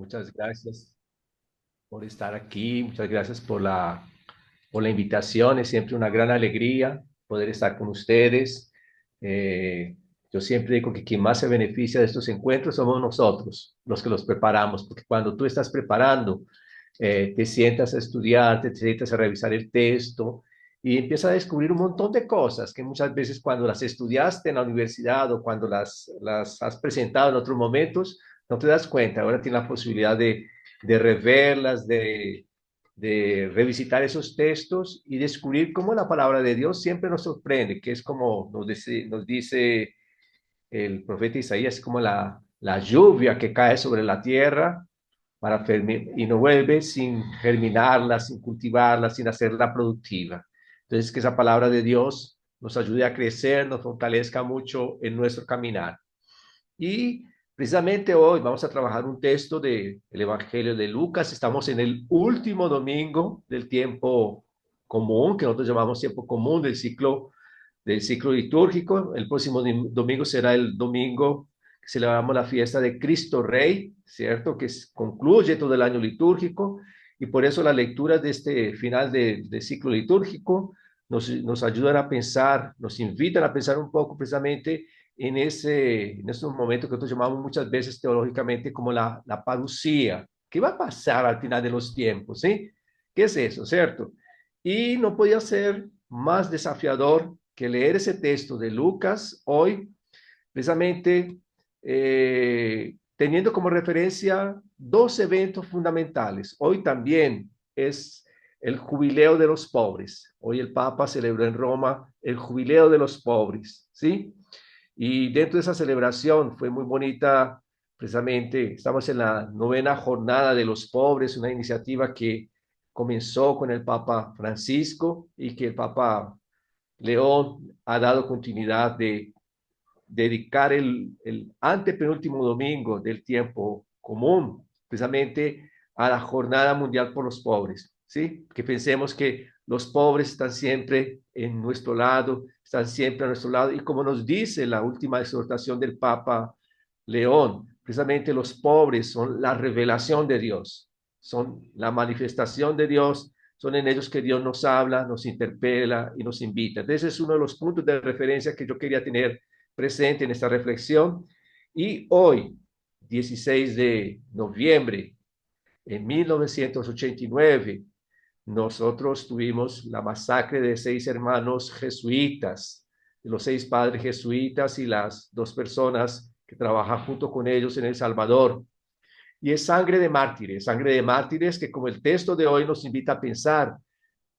Muchas gracias por estar aquí, muchas gracias por la invitación. Es siempre una gran alegría poder estar con ustedes. Eh, yo siempre digo que quien más se beneficia de estos encuentros somos nosotros, los que los preparamos, porque cuando tú estás preparando, te sientas a estudiar, te sientas a revisar el texto y empiezas a descubrir un montón de cosas que muchas veces cuando las estudiaste en la universidad o cuando las has presentado en otros momentos, no te das cuenta. Ahora tienes la posibilidad de reverlas, de revisitar esos textos y descubrir cómo la palabra de Dios siempre nos sorprende, que es como nos dice el profeta Isaías, como la lluvia que cae sobre la tierra y no vuelve sin germinarla, sin cultivarla, sin hacerla productiva. Entonces, que esa palabra de Dios nos ayude a crecer, nos fortalezca mucho en nuestro caminar. Y precisamente hoy vamos a trabajar un texto del Evangelio de Lucas. Estamos en el último domingo del tiempo común, que nosotros llamamos tiempo común del ciclo litúrgico. El próximo domingo será el domingo que celebramos la fiesta de Cristo Rey, ¿cierto? Concluye todo el año litúrgico y por eso las lecturas de este final de ciclo litúrgico nos ayudan a pensar, nos invitan a pensar un poco precisamente en esos momentos que nosotros llamamos muchas veces teológicamente como la parucía. ¿Qué va a pasar al final de los tiempos? ¿Sí? ¿Qué es eso, cierto? Y no podía ser más desafiador que leer ese texto de Lucas hoy, precisamente teniendo como referencia dos eventos fundamentales. Hoy también es el jubileo de los pobres. Hoy el Papa celebró en Roma el jubileo de los pobres, ¿sí? Y dentro de esa celebración fue muy bonita, precisamente, estamos en la novena jornada de los pobres, una iniciativa que comenzó con el Papa Francisco y que el Papa León ha dado continuidad de dedicar el antepenúltimo domingo del tiempo común, precisamente a la Jornada Mundial por los Pobres, ¿sí? Que pensemos que los pobres están siempre en nuestro lado, están siempre a nuestro lado, y como nos dice la última exhortación del Papa León, precisamente los pobres son la revelación de Dios, son la manifestación de Dios, son en ellos que Dios nos habla, nos interpela y nos invita. Entonces, es uno de los puntos de referencia que yo quería tener presente en esta reflexión. Y hoy, 16 de noviembre de 1989, nosotros tuvimos la masacre de 6 hermanos jesuitas, de los 6 padres jesuitas y las 2 personas que trabajan junto con ellos en El Salvador. Y es sangre de mártires que como el texto de hoy nos invita a pensar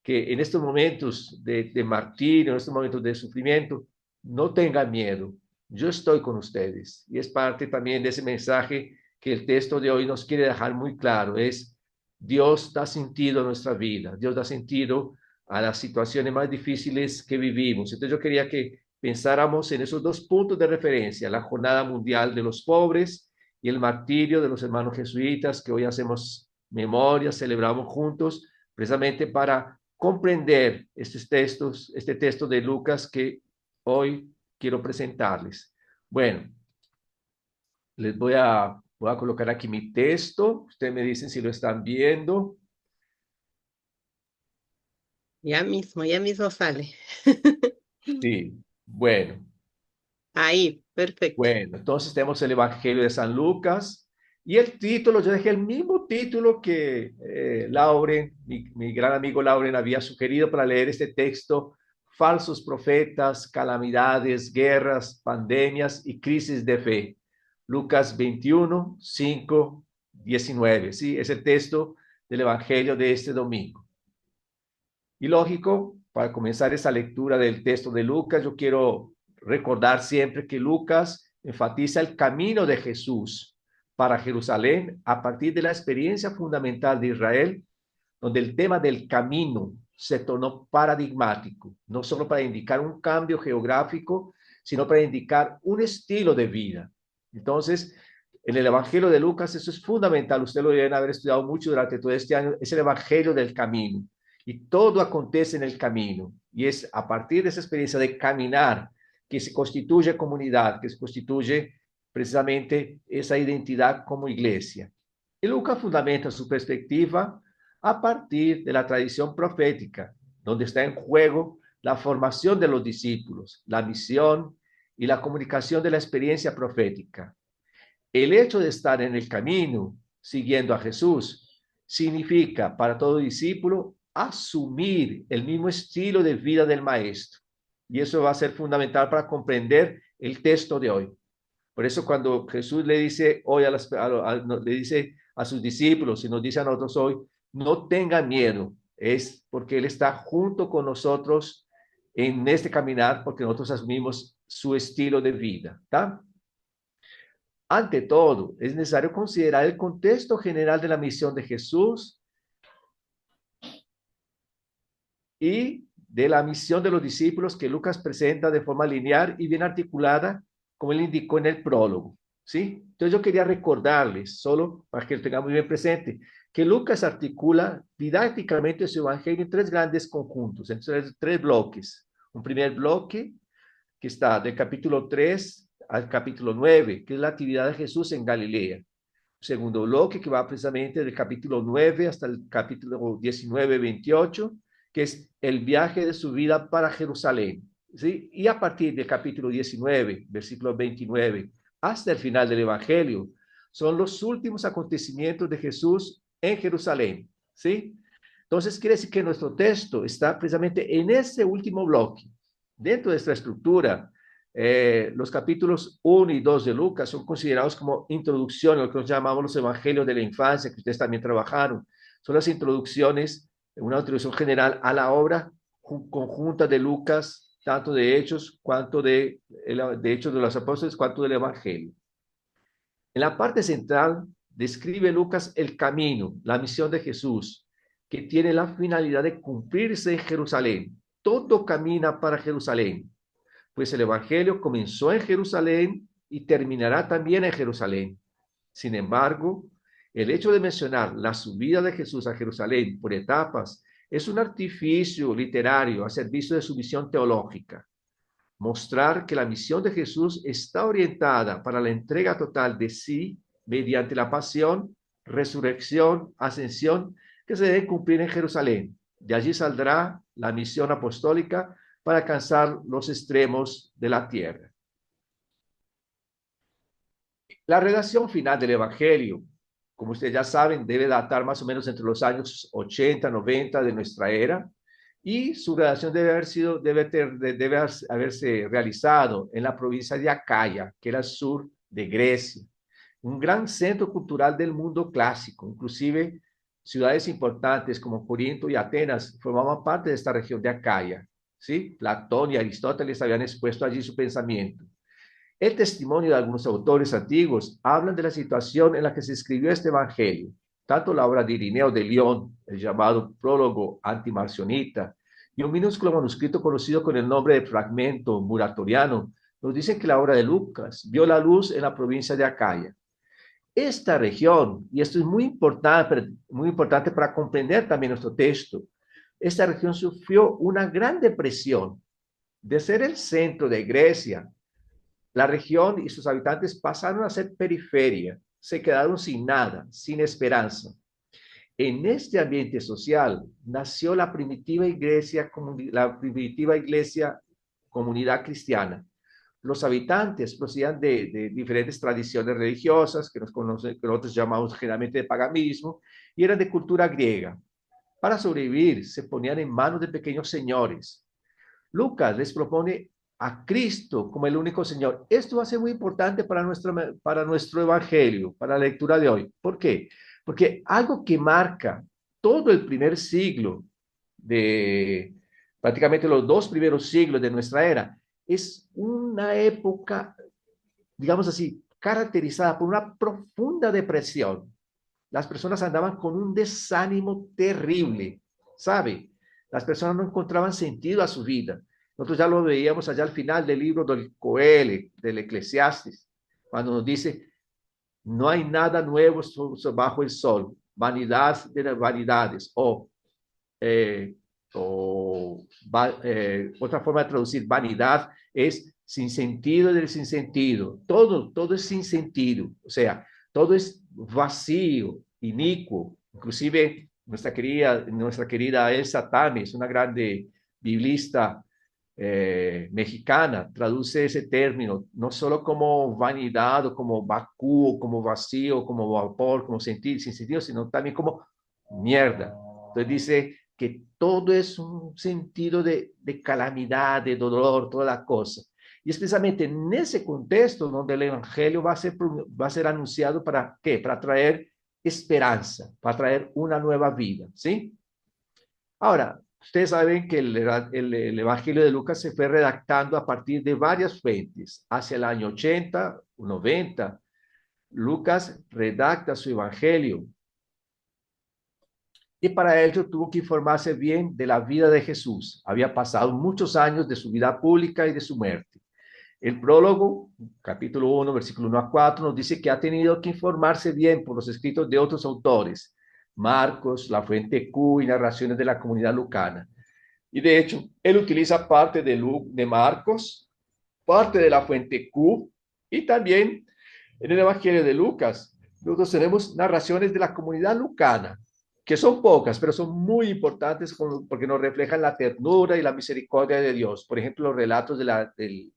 que en estos momentos de martirio, en estos momentos de sufrimiento, no tengan miedo. Yo estoy con ustedes. Y es parte también de ese mensaje que el texto de hoy nos quiere dejar muy claro. Es Dios da sentido a nuestra vida. Dios da sentido a las situaciones más difíciles que vivimos. Entonces yo quería que pensáramos en esos dos puntos de referencia, la Jornada Mundial de los Pobres y el martirio de los hermanos jesuitas, que hoy hacemos memoria, celebramos juntos, precisamente para comprender este texto de Lucas que hoy quiero presentarles. Bueno, voy a colocar aquí mi texto. Ustedes me dicen si lo están viendo. Ya mismo sale. Sí, bueno, Ahí, perfecto. bueno. Entonces tenemos el Evangelio de San Lucas y el título, yo dejé el mismo título que Lauren, mi gran amigo Lauren había sugerido para leer este texto: falsos profetas, calamidades, guerras, pandemias y crisis de fe. Lucas 21, 5, 19. Sí, es el texto del Evangelio de este domingo. Y lógico, para comenzar esa lectura del texto de Lucas, yo quiero recordar siempre que Lucas enfatiza el camino de Jesús para Jerusalén a partir de la experiencia fundamental de Israel, donde el tema del camino se tornó paradigmático, no solo para indicar un cambio geográfico, sino para indicar un estilo de vida. Entonces, en el Evangelio de Lucas eso es fundamental, usted lo deben haber estudiado mucho durante todo este año, es el Evangelio del camino. Y todo acontece en el camino. Y es a partir de esa experiencia de caminar que se constituye comunidad, que se constituye precisamente esa identidad como iglesia. Y Lucas fundamenta su perspectiva a partir de la tradición profética, donde está en juego la formación de los discípulos, la misión y la comunicación de la experiencia profética. El hecho de estar en el camino siguiendo a Jesús significa para todo discípulo asumir el mismo estilo de vida del maestro. Y eso va a ser fundamental para comprender el texto de hoy. Por eso cuando Jesús le dice hoy le dice a sus discípulos y nos dice a nosotros hoy, no tengan miedo, es porque Él está junto con nosotros en este caminar, porque nosotros asumimos su estilo de vida. ¿Tá? Ante todo, es necesario considerar el contexto general de la misión de Jesús y de la misión de los discípulos que Lucas presenta de forma lineal y bien articulada, como él indicó en el prólogo. ¿Sí? Entonces yo quería recordarles, solo para que lo tengamos muy bien presente, que Lucas articula didácticamente su evangelio en tres grandes conjuntos, en tres bloques. Un primer bloque que está del capítulo 3 al capítulo 9, que es la actividad de Jesús en Galilea. Un segundo bloque que va precisamente del capítulo 9 hasta el capítulo 19, 28, que es el viaje de su vida para Jerusalén. ¿Sí? Y a partir del capítulo 19, versículo 29, hasta el final del Evangelio, son los últimos acontecimientos de Jesús en Jerusalén. ¿Sí? Entonces quiere decir que nuestro texto está precisamente en ese último bloque. Dentro de esta estructura, los capítulos 1 y 2 de Lucas son considerados como introducción, lo que nos llamamos los evangelios de la infancia, que ustedes también trabajaron. Son las introducciones, una introducción general a la obra conjunta de Lucas, tanto de Hechos, de Hechos de los Apóstoles, cuanto del Evangelio. En la parte central, describe Lucas el camino, la misión de Jesús, que tiene la finalidad de cumplirse en Jerusalén. Todo camina para Jerusalén, pues el Evangelio comenzó en Jerusalén y terminará también en Jerusalén. Sin embargo, el hecho de mencionar la subida de Jesús a Jerusalén por etapas es un artificio literario a servicio de su misión teológica. Mostrar que la misión de Jesús está orientada para la entrega total de sí mediante la pasión, resurrección, ascensión que se debe cumplir en Jerusalén. De allí saldrá la misión apostólica para alcanzar los extremos de la tierra. La redacción final del Evangelio, como ustedes ya saben, debe datar más o menos entre los años 80, 90 de nuestra era, y su redacción debe haberse realizado en la provincia de Acaya, que era el sur de Grecia, un gran centro cultural del mundo clásico. Inclusive ciudades importantes como Corinto y Atenas formaban parte de esta región de Acaya. ¿Sí? Platón y Aristóteles habían expuesto allí su pensamiento. El testimonio de algunos autores antiguos hablan de la situación en la que se escribió este evangelio. Tanto la obra de Irineo de León, el llamado prólogo antimarcionita, y un minúsculo manuscrito conocido con el nombre de fragmento muratoriano, nos dicen que la obra de Lucas vio la luz en la provincia de Acaya. Esta región, y esto es muy importante para comprender también nuestro texto, esta región sufrió una gran depresión. De ser el centro de Grecia, la región y sus habitantes pasaron a ser periferia, se quedaron sin nada, sin esperanza. En este ambiente social nació la primitiva iglesia, comunidad cristiana. Los habitantes procedían de diferentes tradiciones religiosas que nosotros llamamos generalmente de paganismo y eran de cultura griega. Para sobrevivir se ponían en manos de pequeños señores. Lucas les propone a Cristo como el único Señor. Esto va a ser muy importante para nuestro evangelio, para la lectura de hoy. ¿Por qué? Porque algo que marca todo el primer siglo, de prácticamente los dos primeros siglos de nuestra era, es una época, digamos así, caracterizada por una profunda depresión. Las personas andaban con un desánimo terrible, ¿sabe? Las personas no encontraban sentido a su vida. Nosotros ya lo veíamos allá al final del libro del Coele, del Eclesiastes, cuando nos dice, no hay nada nuevo bajo el sol, vanidad de las vanidades, otra forma de traducir vanidad es sin sentido del sin sentido. Todo es sin sentido, o sea, todo es vacío, inicuo. Inclusive nuestra querida Elsa Tames, una grande biblista mexicana, traduce ese término no solo como vanidad o como vacío, como vacío, como vapor, como sin sentido, sino también como mierda. Entonces dice que todo es un sentido de calamidad, de dolor, toda la cosa. Y es precisamente en ese contexto donde el evangelio va a ser anunciado para ¿qué? Para traer esperanza, para traer una nueva vida, ¿sí? Ahora, ustedes saben que el Evangelio de Lucas se fue redactando a partir de varias fuentes. Hacia el año 80, 90, Lucas redacta su Evangelio. Y para ello tuvo que informarse bien de la vida de Jesús. Había pasado muchos años de su vida pública y de su muerte. El prólogo, capítulo 1, versículo 1 a 4, nos dice que ha tenido que informarse bien por los escritos de otros autores, Marcos, la fuente Q y narraciones de la comunidad lucana. Y de hecho, él utiliza parte de Marcos, parte de la fuente Q y también en el Evangelio de Lucas. Nosotros tenemos narraciones de la comunidad lucana, que son pocas, pero son muy importantes porque nos reflejan la ternura y la misericordia de Dios. Por ejemplo, los relatos del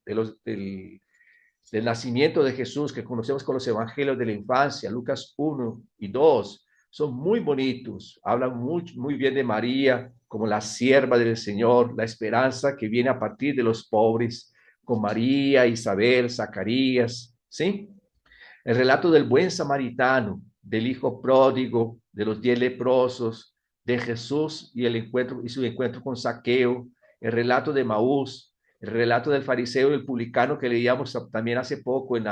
nacimiento de Jesús que conocemos con los evangelios de la infancia, Lucas 1 y 2, son muy bonitos, hablan muy bien de María como la sierva del Señor, la esperanza que viene a partir de los pobres, con María, Isabel, Zacarías, ¿sí? El relato del buen samaritano, del hijo pródigo, de los 10 leprosos, de Jesús y su encuentro con Zaqueo, el relato de Maús, el relato del fariseo y el publicano que leíamos también hace poco en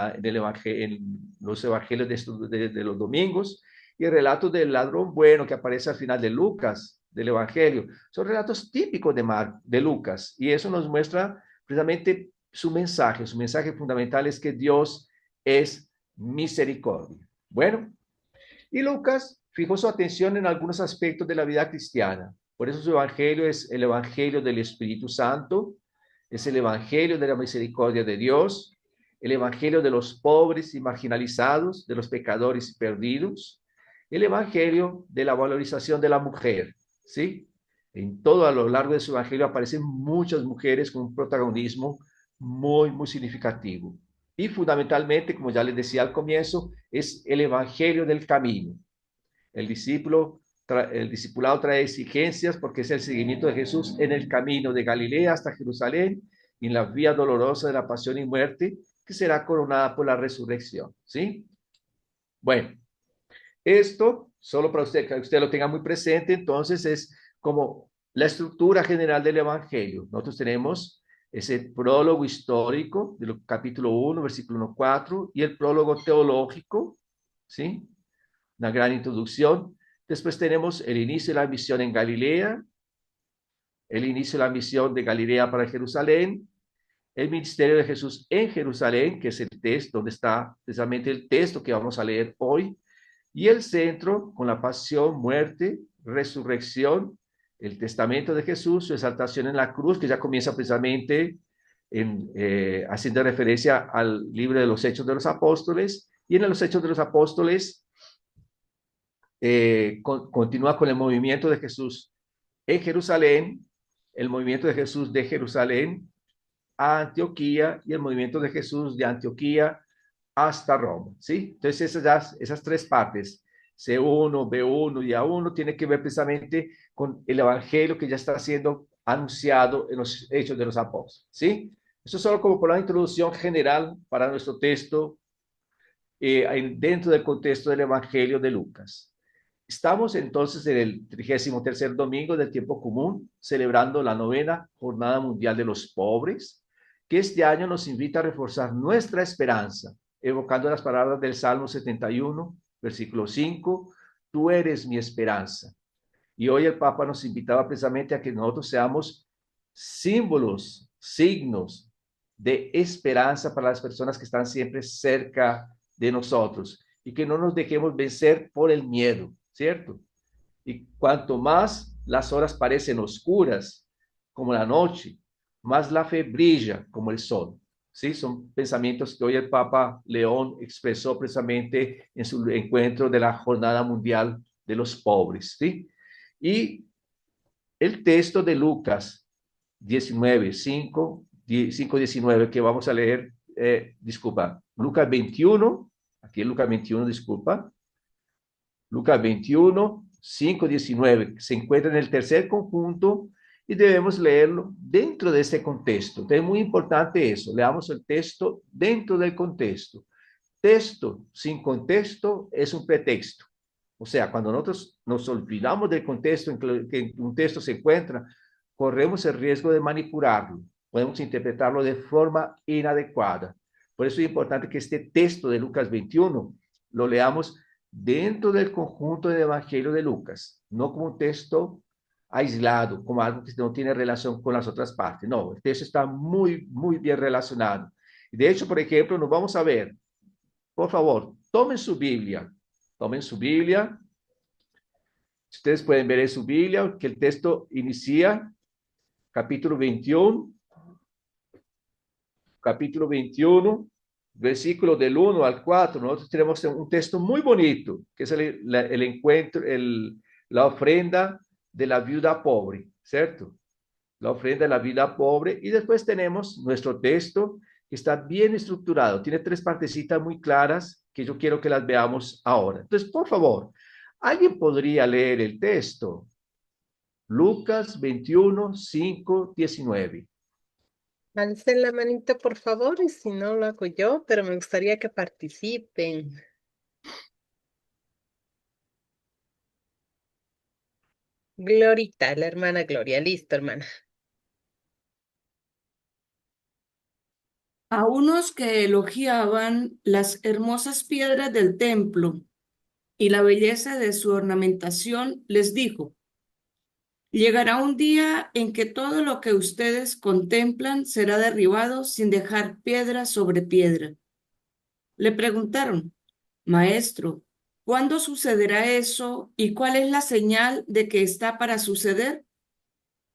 los evangelios de los domingos, y el relato del ladrón bueno que aparece al final de Lucas, del evangelio. Son relatos típicos de Lucas, y eso nos muestra precisamente su mensaje fundamental es que Dios es misericordia. Bueno, y Lucas fijó su atención en algunos aspectos de la vida cristiana. Por eso su evangelio es el evangelio del Espíritu Santo, es el evangelio de la misericordia de Dios, el evangelio de los pobres y marginalizados, de los pecadores y perdidos, el evangelio de la valorización de la mujer, ¿sí? En todo a lo largo de su evangelio aparecen muchas mujeres con un protagonismo muy significativo. Y fundamentalmente, como ya les decía al comienzo, es el evangelio del camino. El discipulado trae exigencias porque es el seguimiento de Jesús en el camino de Galilea hasta Jerusalén, en la vía dolorosa de la pasión y muerte, que será coronada por la resurrección. ¿Sí? Bueno, esto, solo para usted, que usted lo tenga muy presente, entonces es como la estructura general del Evangelio. Nosotros tenemos ese prólogo histórico del capítulo 1, versículo 1, 4, y el prólogo teológico, ¿sí? Una gran introducción. Después tenemos el inicio de la misión en Galilea, el inicio de la misión de Galilea para Jerusalén, el ministerio de Jesús en Jerusalén, que es el texto, donde está precisamente el texto que vamos a leer hoy, y el centro con la pasión, muerte, resurrección, el testamento de Jesús, su exaltación en la cruz, que ya comienza precisamente haciendo referencia al libro de los Hechos de los Apóstoles, y en los Hechos de los Apóstoles continúa con el movimiento de Jesús en Jerusalén, el movimiento de Jesús de Jerusalén a Antioquía y el movimiento de Jesús de Antioquía hasta Roma, ¿sí? Entonces esas tres partes, C1, B1 y A1, tiene que ver precisamente con el evangelio que ya está siendo anunciado en los Hechos de los Apóstoles, ¿sí? Eso es solo como por la introducción general para nuestro texto dentro del contexto del evangelio de Lucas. Estamos entonces en el 33º domingo del tiempo común, celebrando la novena Jornada Mundial de los Pobres, que este año nos invita a reforzar nuestra esperanza, evocando las palabras del Salmo 71, versículo 5, tú eres mi esperanza. Y hoy el Papa nos invitaba precisamente a que nosotros seamos símbolos, signos de esperanza para las personas que están siempre cerca de nosotros y que no nos dejemos vencer por el miedo, ¿cierto? Y cuanto más las horas parecen oscuras, como la noche, más la fe brilla como el sol. ¿sí? Son pensamientos que hoy el Papa León expresó precisamente en su encuentro de la Jornada Mundial de los Pobres, ¿sí? Y el texto de Lucas 19, 5, 19, que vamos a leer, disculpa, Lucas 21, aquí es Lucas 21, disculpa, Lucas 21, 5, 19, se encuentra en el tercer conjunto y debemos leerlo dentro de este contexto. Entonces es muy importante eso, leamos el texto dentro del contexto. Texto sin contexto es un pretexto. O sea, cuando nosotros nos olvidamos del contexto en que un texto se encuentra, corremos el riesgo de manipularlo. Podemos interpretarlo de forma inadecuada. Por eso es importante que este texto de Lucas 21 lo leamos dentro del conjunto del Evangelio de Lucas, no como un texto aislado, como algo que no tiene relación con las otras partes. No, el texto está muy, muy bien relacionado. De hecho, por ejemplo, nos vamos a ver, por favor, tomen su Biblia. Ustedes pueden ver en su Biblia que el texto inicia capítulo 21, versículo del 1 al 4. Nosotros tenemos un texto muy bonito, que es el encuentro, la ofrenda de la viuda pobre, ¿cierto? La ofrenda de la viuda pobre. Y después tenemos nuestro texto, que está bien estructurado. Tiene tres partecitas muy claras que yo quiero que las veamos ahora. Entonces, por favor, ¿alguien podría leer el texto? Lucas 21, 5, 19. Alcen la manita, por favor, y si no lo hago yo, pero me gustaría que participen. Glorita, la hermana Gloria. Listo, hermana. A unos que elogiaban las hermosas piedras del templo y la belleza de su ornamentación, les dijo: llegará un día en que todo lo que ustedes contemplan será derribado sin dejar piedra sobre piedra. Le preguntaron: Maestro, ¿cuándo sucederá eso y cuál es la señal de que está para suceder?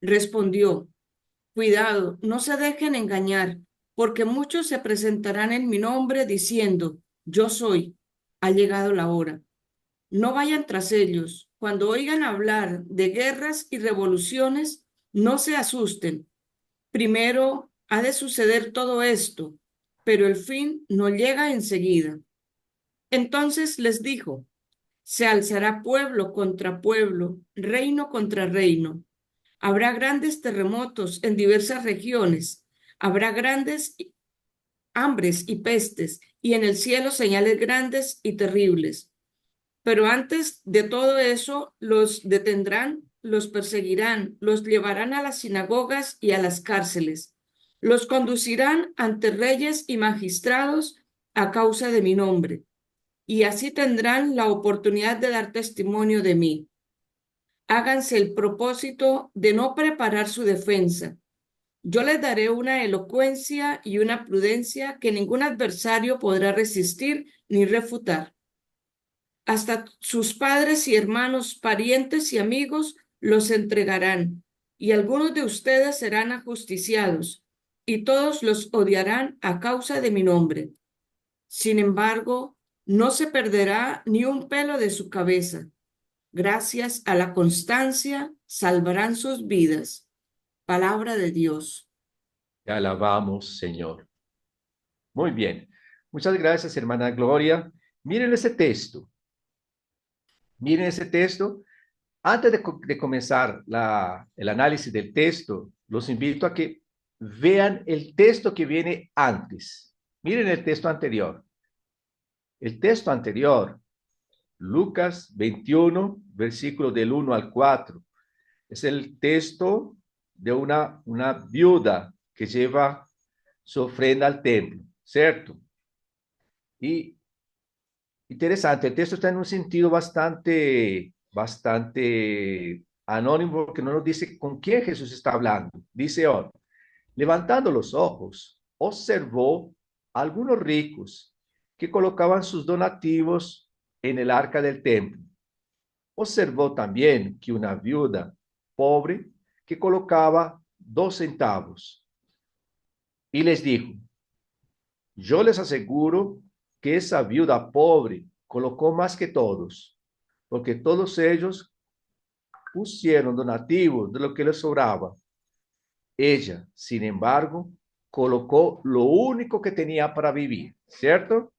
Respondió: cuidado, no se dejen engañar, porque muchos se presentarán en mi nombre diciendo: yo soy, ha llegado la hora. No vayan tras ellos. Cuando oigan hablar de guerras y revoluciones, no se asusten. Primero ha de suceder todo esto, pero el fin no llega enseguida. Entonces les dijo: se alzará pueblo contra pueblo, reino contra reino. Habrá grandes terremotos en diversas regiones. Habrá grandes hambres y pestes, y en el cielo señales grandes y terribles. Pero antes de todo eso, los detendrán, los perseguirán, los llevarán a las sinagogas y a las cárceles. Los conducirán ante reyes y magistrados a causa de mi nombre, y así tendrán la oportunidad de dar testimonio de mí. Háganse el propósito de no preparar su defensa. Yo les daré una elocuencia y una prudencia que ningún adversario podrá resistir ni refutar. Hasta sus padres y hermanos, parientes y amigos los entregarán, y algunos de ustedes serán ajusticiados, y todos los odiarán a causa de mi nombre. Sin embargo, no se perderá ni un pelo de su cabeza. Gracias a la constancia, salvarán sus vidas. Palabra de Dios. Te alabamos, Señor. Muy bien. Muchas gracias, hermana Gloria. Miren ese texto. Miren ese texto. Antes de comenzar el análisis del texto, los invito a que vean el texto que viene antes. Miren el texto anterior. El texto anterior, Lucas 21, versículo del 1 al 4, es el texto de una viuda que lleva su ofrenda al templo, ¿cierto? Y interesante, el texto está en un sentido bastante anónimo porque no nos dice con quién Jesús está hablando. Dice, oh, levantando los ojos, observó a algunos ricos que colocaban sus donativos en el arca del templo. Observó también que una viuda pobre que colocaba 2 centavos y les dijo: Yo les aseguro que esa viuda pobre colocó más que todos, porque todos ellos pusieron donativos de lo que les sobraba. Ella, sin embargo, colocó lo único que tenía para vivir, ¿cierto?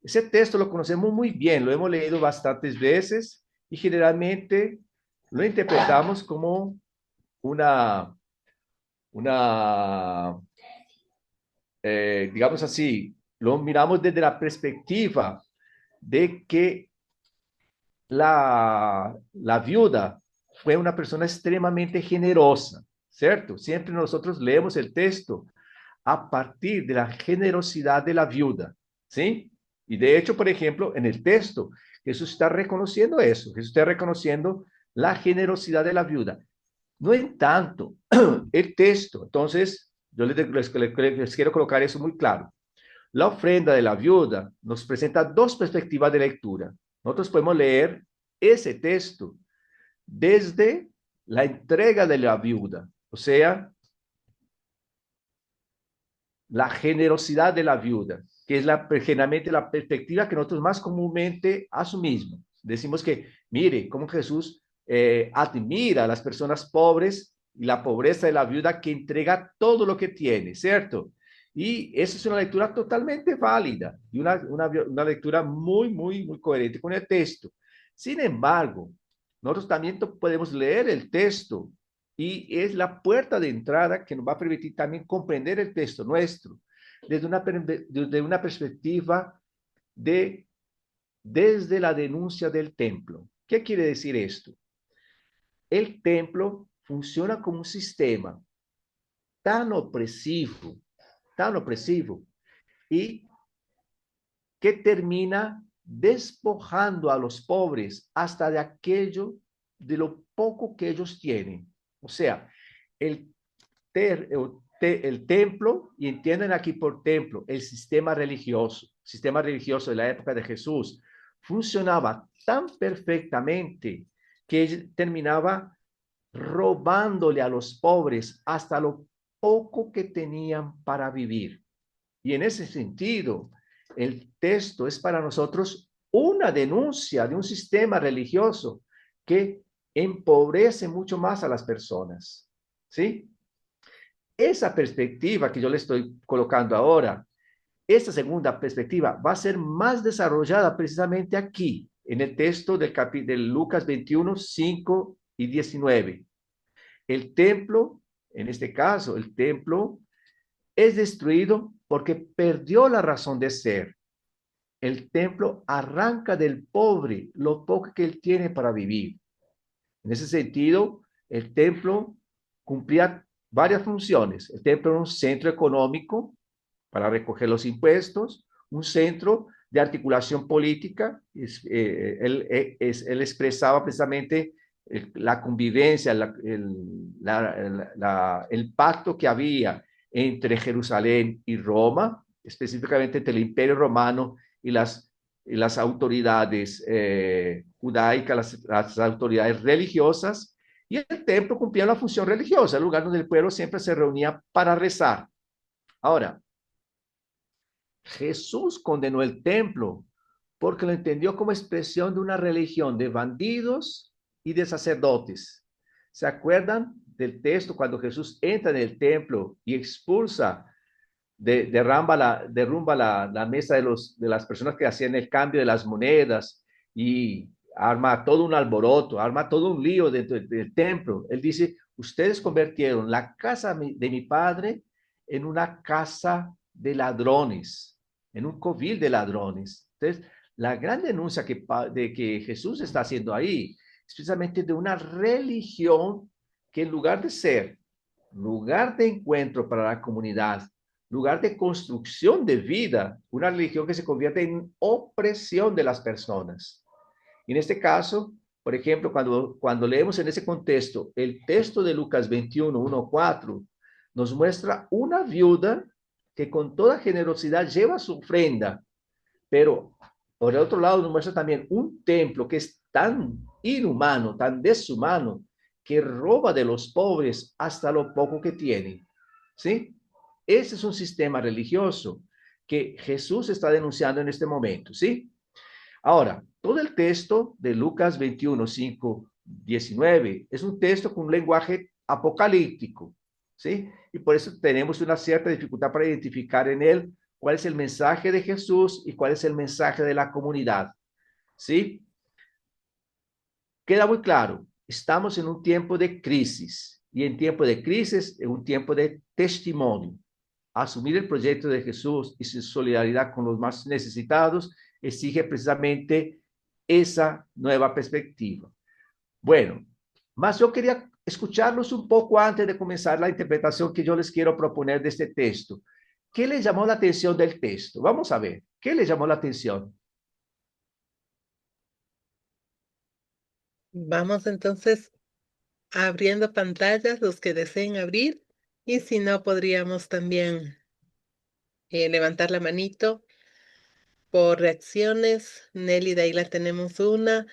Ese texto lo conocemos muy bien, lo hemos leído bastantes veces y generalmente lo interpretamos como una digamos así, lo miramos desde la perspectiva de que la viuda fue una persona extremadamente generosa, ¿cierto? Siempre nosotros leemos el texto a partir de la generosidad de la viuda, ¿sí? Y de hecho, por ejemplo, en el texto, Jesús está reconociendo eso, Jesús está reconociendo la generosidad de la viuda. No en tanto el texto, entonces, yo les quiero colocar eso muy claro. La ofrenda de la viuda nos presenta dos perspectivas de lectura. Nosotros podemos leer ese texto desde la entrega de la viuda, o sea, la generosidad de la viuda, que es generalmente la perspectiva que nosotros más comúnmente asumimos. Decimos que, mire, cómo Jesús admira a las personas pobres y la pobreza de la viuda que entrega todo lo que tiene, ¿cierto? Y esa es una lectura totalmente válida y una lectura muy coherente con el texto. Sin embargo, nosotros también podemos leer el texto y es la puerta de entrada que nos va a permitir también comprender el texto nuestro desde una perspectiva desde la denuncia del templo. ¿Qué quiere decir esto? El templo funciona como un sistema tan opresivo, y que termina despojando a los pobres hasta de aquello, de lo poco que ellos tienen. O sea, el templo, y entienden aquí por templo, el sistema religioso de la época de Jesús, funcionaba tan perfectamente que terminaba robándole a los pobres hasta lo poco que tenían para vivir. Y en ese sentido, el texto es para nosotros una denuncia de un sistema religioso que empobrece mucho más a las personas, ¿sí? Esa perspectiva que yo le estoy colocando ahora, esta segunda perspectiva va a ser más desarrollada precisamente aquí, en el texto de Lucas 21, 5 y 19. El templo, en este caso, el templo es destruido porque perdió la razón de ser. El templo arranca del pobre lo poco que él tiene para vivir. En ese sentido, el templo cumplía varias funciones. El templo era un centro económico para recoger los impuestos, un centro de articulación política. Él expresaba precisamente la convivencia, el pacto que había entre Jerusalén y Roma, específicamente entre el Imperio Romano y las autoridades judaicas, las autoridades religiosas, y el templo cumplía la función religiosa, el lugar donde el pueblo siempre se reunía para rezar. Ahora, Jesús condenó el templo porque lo entendió como expresión de una religión de bandidos y de sacerdotes. ¿Se acuerdan del texto cuando Jesús entra en el templo y expulsa, derrumba la mesa de las personas que hacían el cambio de las monedas y arma todo un alboroto, arma todo un lío dentro del templo? Él dice, ustedes convirtieron la casa de mi padre en una casa de ladrones, en un covil de ladrones. Entonces, la gran denuncia de que Jesús está haciendo ahí es precisamente de una religión que en lugar de ser lugar de encuentro para la comunidad, lugar de construcción de vida, una religión que se convierte en opresión de las personas. Y en este caso, por ejemplo, cuando leemos en ese contexto el texto de Lucas 21, 1, 4, nos muestra una viuda que con toda generosidad lleva su ofrenda, pero por el otro lado nos muestra también un templo que es tan inhumano, tan deshumano, que roba de los pobres hasta lo poco que tienen, ¿sí? Ese es un sistema religioso que Jesús está denunciando en este momento, ¿sí? Ahora, todo el texto de Lucas 21, 5, 19 es un texto con un lenguaje apocalíptico, ¿sí? Y por eso tenemos una cierta dificultad para identificar en él cuál es el mensaje de Jesús y cuál es el mensaje de la comunidad, ¿sí? Queda muy claro, estamos en un tiempo de crisis y en tiempo de crisis en un tiempo de testimonio. Asumir el proyecto de Jesús y su solidaridad con los más necesitados exige precisamente esa nueva perspectiva. Bueno, mas yo quería escucharlos un poco antes de comenzar la interpretación que yo les quiero proponer de este texto. ¿Qué les llamó la atención del texto? Vamos a ver, ¿qué les llamó la atención? Vamos entonces abriendo pantallas, los que deseen abrir, y si no, podríamos también levantar la manito por reacciones. Nelly, de ahí la tenemos una.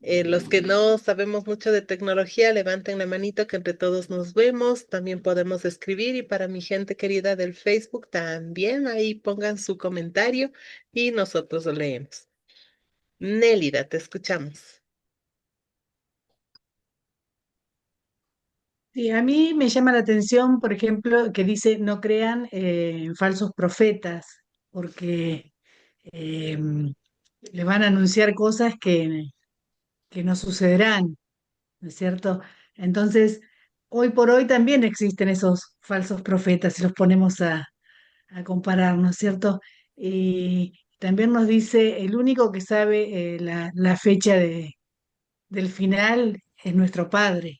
Los que no sabemos mucho de tecnología, levanten la manito que entre todos nos vemos. También podemos escribir y para mi gente querida del Facebook, también ahí pongan su comentario y nosotros lo leemos. Nélida, te escuchamos. Sí, a mí me llama la atención, por ejemplo, que dice no crean en falsos profetas, porque eh, les van a anunciar cosas que no sucederán, ¿no es cierto? Entonces, hoy por hoy también existen esos falsos profetas, si los ponemos a comparar, ¿no es cierto? Y también nos dice, el único que sabe la fecha del final es nuestro Padre.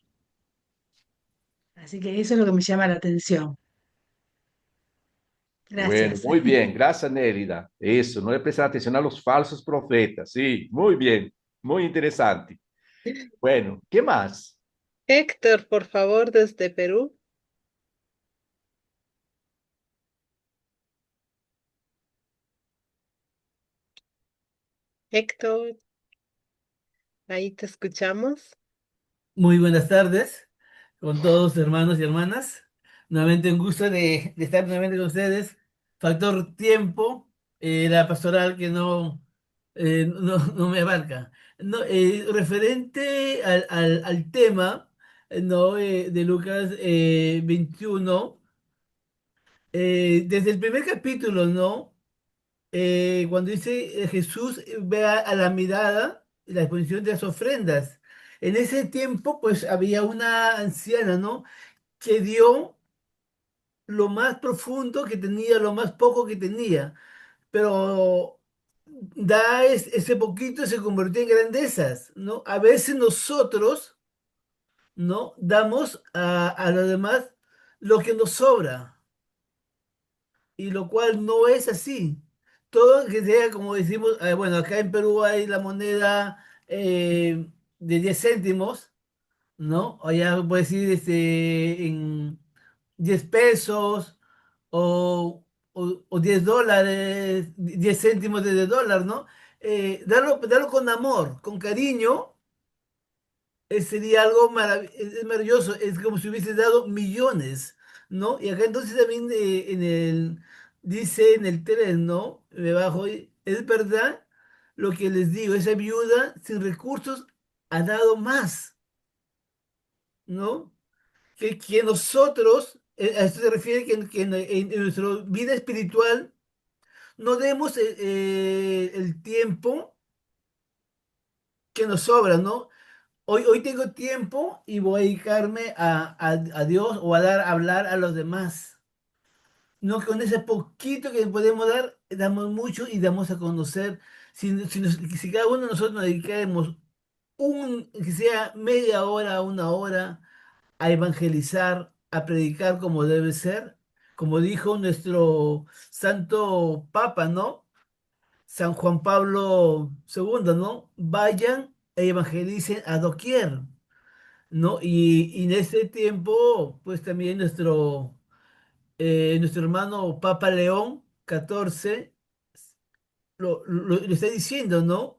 Así que eso es lo que me llama la atención. Bueno, Gracias. muy bien, gracias Nérida. Eso, no le prestar atención a los falsos profetas. Sí, muy bien, muy interesante. Bueno, ¿qué más? Héctor, por favor, desde Perú. Héctor, ahí te escuchamos. Muy buenas tardes con todos hermanos y hermanas. Nuevamente un gusto de estar nuevamente con ustedes. Factor tiempo, la pastoral que no me abarca. No, referente al tema no, de Lucas 21, desde el primer capítulo, ¿no? Cuando dice Jesús ve a la mirada la exposición de las ofrendas. En ese tiempo, pues había una anciana, ¿no? Que dio lo más profundo que tenía, lo más poco que tenía, pero ese poquito se convirtió en grandezas, ¿no? A veces nosotros, ¿no? Damos a los demás lo que nos sobra y lo cual no es así. Todo que sea, como decimos, bueno, acá en Perú hay la moneda de 10 céntimos, ¿no? O ya puedes decir en 10 pesos o 10 dólares, 10 céntimos de dólar, ¿no? Darlo con amor, con cariño, sería algo es maravilloso, es como si hubiese dado millones, ¿no? Y acá entonces también dice en el 3, ¿no? Me bajo, es verdad lo que les digo, esa viuda sin recursos ha dado más, ¿no? Que nosotros, a esto se refiere que en nuestra vida espiritual no demos el tiempo que nos sobra, ¿no? Hoy tengo tiempo y voy a dedicarme a Dios o a hablar a los demás. No, con ese poquito que podemos dar, damos mucho y damos a conocer. Si cada uno de nosotros nos dedicáramos que sea media hora, una hora, a evangelizar, a predicar como debe ser, como dijo nuestro santo Papa, ¿no? San Juan Pablo II, ¿no? Vayan e evangelicen a doquier. ¿No? Y en ese tiempo, pues también nuestro hermano Papa León XIV lo está diciendo, ¿no?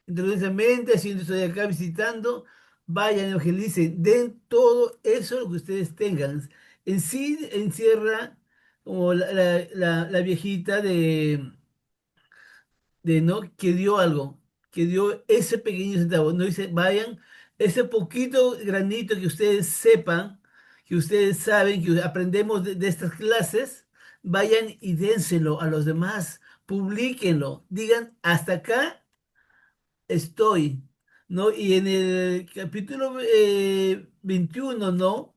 Independientemente, si yo estoy acá visitando, vayan, evangelicen, den todo eso que ustedes tengan. En sí encierra como la viejita de no, que dio algo, que dio ese pequeño centavo. No dice, vayan, ese poquito granito que ustedes sepan, que ustedes saben, que aprendemos de estas clases, vayan y dénselo a los demás, publíquenlo, digan, hasta acá estoy, ¿no? Y en el capítulo 21, ¿no?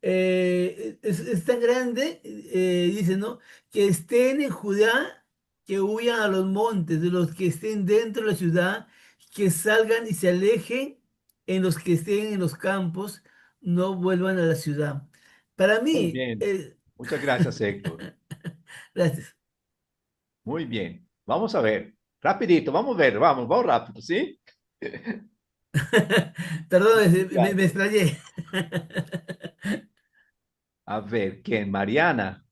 Es tan grande, dice, ¿no? Que estén en Judá, que huyan a los montes, de los que estén dentro de la ciudad, que salgan y se alejen, en los que estén en los campos, no vuelvan a la ciudad. Para Muy mí, bien. Muchas gracias, Héctor. gracias. Muy bien. Vamos a ver. Rapidito, vamos a ver, vamos rápido, ¿sí? Perdón, me Gracias. explayé. A ver, ¿quién? Mariana.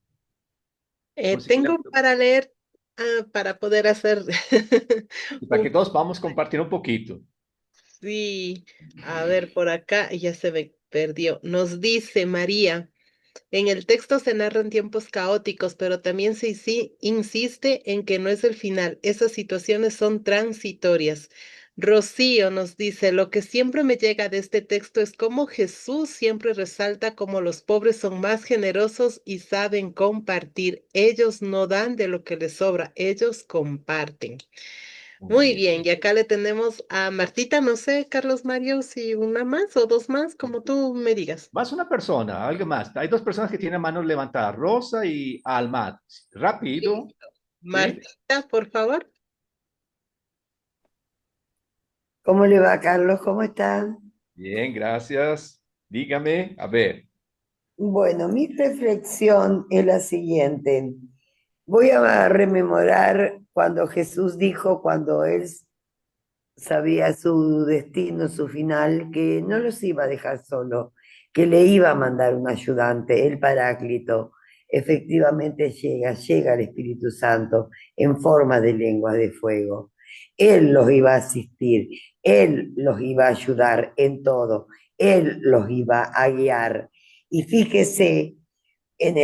Por si quiere- Tengo para leer, para poder hacer para un... que todos vamos a compartir un poquito. Sí, a ver, por acá ya se me perdió. Nos dice María. En el texto se narran tiempos caóticos, pero también insiste en que no es el final. Esas situaciones son transitorias. Rocío nos dice, lo que siempre me llega de este texto es cómo Jesús siempre resalta cómo los pobres son más generosos y saben compartir. Ellos no dan de lo que les sobra, ellos comparten. Muy Muy bien. bien, y acá le tenemos a Martita, no sé, Carlos Mario, si una más o dos más, como tú me digas. Más una persona, algo más. Hay dos personas que tienen manos levantadas, Rosa y Almat. Rápido, Listo. ¿sí? Martita, por favor. ¿Cómo le va, Carlos? ¿Cómo están? Bien, gracias. Dígame, a ver. Bueno, mi reflexión es la siguiente. Voy a rememorar cuando Jesús dijo, cuando él sabía su destino, su final, que no los iba a dejar solo, que le iba a mandar un ayudante, el Paráclito. Efectivamente llega el Espíritu Santo en forma de lenguas de fuego. Él los iba a asistir, él los iba a ayudar en todo, él los iba a guiar. Y fíjese en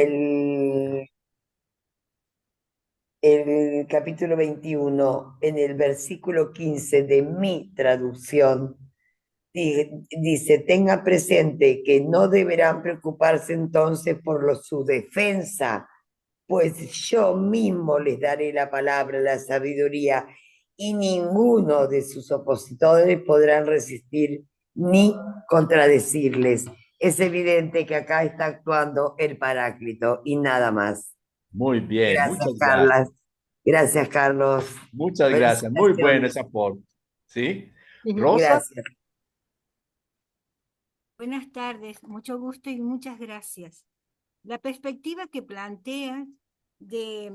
el capítulo 21, en el versículo 15 de mi traducción, dice, tenga presente que no deberán preocuparse entonces por su defensa, pues yo mismo les daré la palabra, la sabiduría, y ninguno de sus opositores podrán resistir ni contradecirles. Es evidente que acá está actuando el Paráclito y nada más. Muy bien, Gracias, muchas gracias. Carla. Gracias, Carlos. Muchas gracias. Muy bueno ese Felicitaciones. aporte. ¿Sí? Ujú. Rosa, Gracias. Buenas tardes, mucho gusto y muchas gracias. La perspectiva que planteas de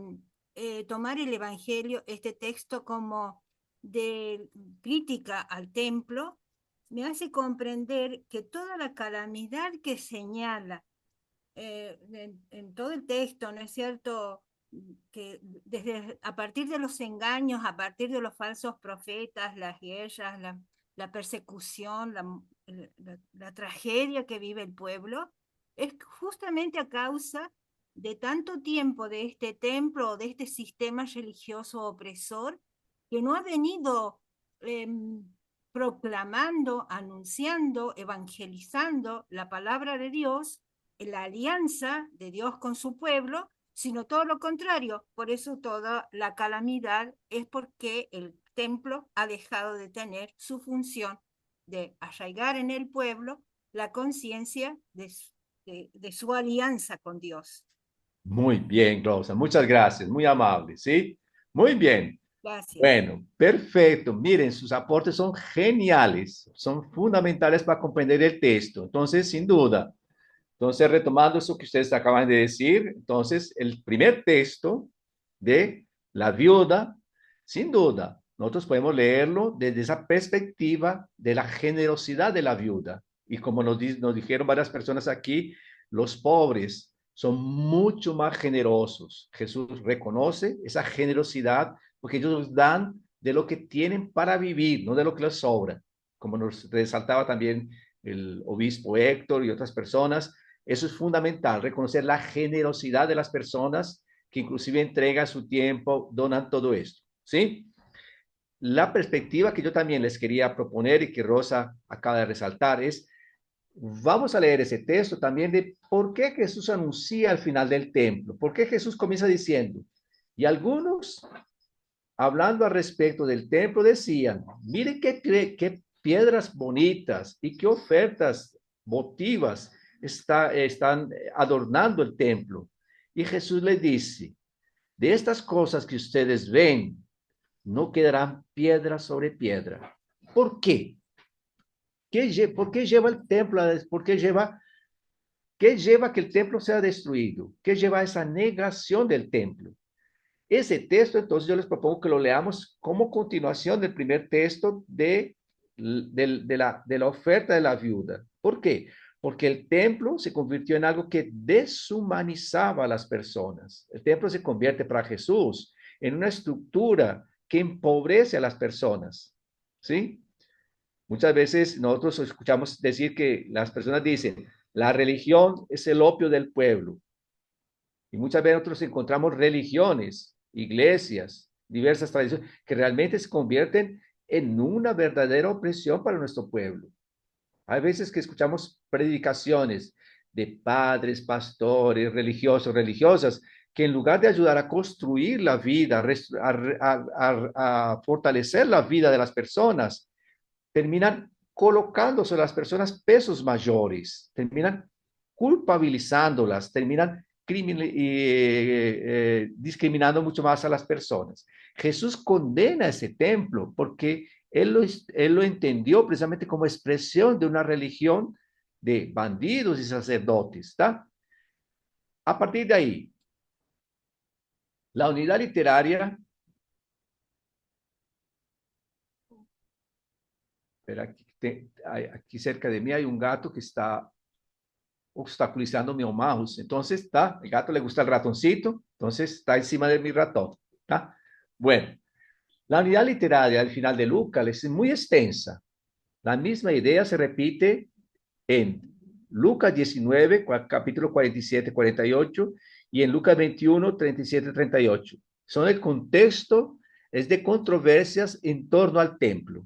tomar el Evangelio, este texto como de crítica al templo, me hace comprender que toda la calamidad que señala en todo el texto, ¿no es cierto? Que desde a partir de los engaños, a partir de los falsos profetas, las guerras, la persecución, la tragedia que vive el pueblo, es justamente a causa de tanto tiempo de este templo o de este sistema religioso opresor que no ha venido proclamando, anunciando, evangelizando la palabra de Dios, la alianza de Dios con su pueblo, sino todo lo contrario. Por eso toda la calamidad es porque el templo ha dejado de tener su función de arraigar en el pueblo la conciencia de su alianza con Dios. muy bien, Rosa. Muchas gracias. Muy amable, ¿sí? Muy bien. Gracias. Bueno, perfecto. Miren, sus aportes son geniales, son fundamentales para comprender el texto. Entonces, sin duda. Entonces, retomando eso que ustedes acaban de decir, entonces, el primer texto de la viuda, sin duda, nosotros podemos leerlo desde esa perspectiva de la generosidad de la viuda. Y como nos dijeron varias personas aquí, los pobres son mucho más generosos. Jesús reconoce esa generosidad porque ellos dan de lo que tienen para vivir, no de lo que les sobra. Como nos resaltaba también el obispo Héctor y otras personas, Eso es fundamental, reconocer la generosidad de las personas que inclusive entregan su tiempo, donan todo esto, ¿sí? La perspectiva que yo también les quería proponer y que Rosa acaba de resaltar es, vamos a leer ese texto también de por qué Jesús anuncia al final del templo, por qué Jesús comienza diciendo, y algunos, hablando al respecto del templo, decían, miren qué piedras bonitas y qué ofertas votivas están adornando el templo. Y Jesús les dice, de estas cosas que ustedes ven, no quedarán piedra sobre piedra. ¿Por qué? ¿Por qué lleva el templo? ¿Qué lleva que el templo sea destruido? ¿Qué lleva a esa negación del templo? Ese texto, entonces, yo les propongo que lo leamos como continuación del primer texto de la oferta de la viuda. ¿Por qué? Porque el templo se convirtió en algo que deshumanizaba a las personas. El templo se convierte para Jesús en una estructura que empobrece a las personas, ¿sí? Muchas veces nosotros escuchamos decir que las personas dicen, la religión es el opio del pueblo. Y muchas veces nosotros encontramos religiones, iglesias, diversas tradiciones que realmente se convierten en una verdadera opresión para nuestro pueblo. Hay veces que escuchamos predicaciones de padres, pastores, religiosos, religiosas, que en lugar de ayudar a construir la vida, a fortalecer la vida de las personas, terminan colocando sobre las personas pesos mayores, terminan culpabilizándolas, terminan discriminando mucho más a las personas. Jesús condena ese templo porque él lo entendió precisamente como expresión de una religión de bandidos y sacerdotes, ¿está? A partir de ahí, la unidad literaria, espera, aquí cerca de mí hay un gato que está obstaculizando mi mouse. Entonces, ¿está? El gato le gusta el ratoncito, entonces está encima de mi ratón, ¿está? Bueno, la unidad literaria al final de Lucas es muy extensa. La misma idea se repite en Lucas 19, capítulo 47, 48, y en Lucas 21, 37, 38. Son el contexto, es de controversias en torno al templo,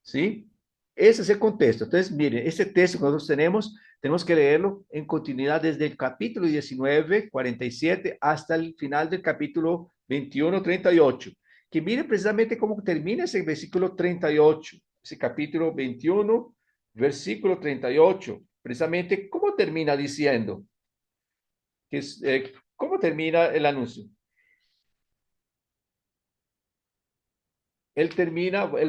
¿sí? Ese es el contexto. Entonces, miren, este texto que nosotros tenemos que leerlo en continuidad desde el capítulo 19, 47, hasta el final del capítulo 21, 38. Que miren precisamente cómo termina ese versículo 38, ese capítulo 21, versículo 38. Precisamente, ¿cómo termina diciendo? ¿Cómo termina el anuncio? Él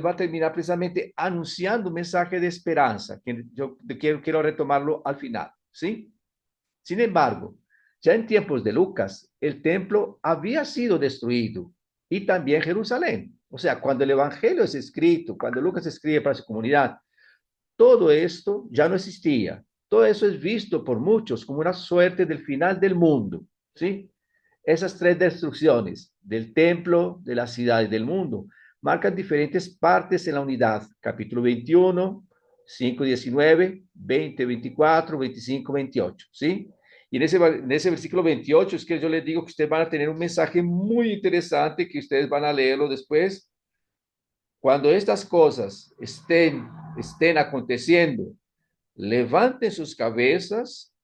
va a terminar precisamente anunciando un mensaje de esperanza, que yo quiero retomarlo al final, ¿sí? Sin embargo, ya en tiempos de Lucas, el templo había sido destruido y también Jerusalén. O sea, cuando el evangelio es escrito, cuando Lucas escribe para su comunidad, todo esto ya no existía. Todo eso es visto por muchos como una suerte del final del mundo, ¿sí? Esas tres destrucciones del templo, de la ciudad y del mundo marcan diferentes partes en la unidad. Capítulo 21, 5, 19, 20, 24, 25, 28, ¿sí? Y en ese versículo 28 es que yo les digo que ustedes van a tener un mensaje muy interesante que ustedes van a leerlo después. Cuando estas cosas estén aconteciendo, levanten sus cabezas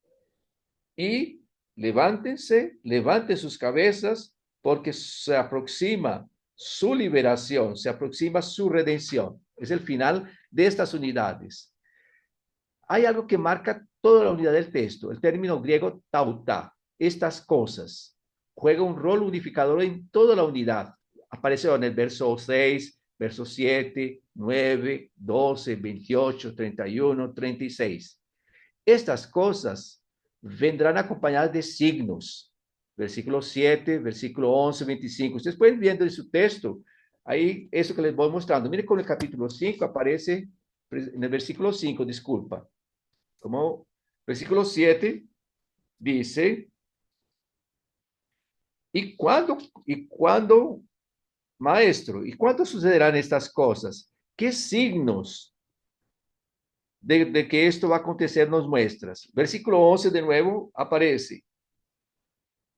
y levanten sus cabezas porque se aproxima su liberación, se aproxima su redención. Es el final de estas unidades. Hay algo que marca toda la unidad del texto, el término griego tauta. Estas cosas juega un rol unificador en toda la unidad. Aparece en el verso 6, verso 7, 9, 12, 28, 31, 36. Estas cosas vendrán acompañadas de signos. Versículo 7, versículo 11, 25. Ustedes pueden viendo en su texto, ahí eso que les voy mostrando. Miren con el capítulo 5 aparece, en el versículo 5, disculpa. Como versículo 7 dice, ¿y cuándo, maestro, y cuándo sucederán estas cosas? ¿Qué signos de que esto va a acontecer nos muestras. Versículo 11 de nuevo aparece.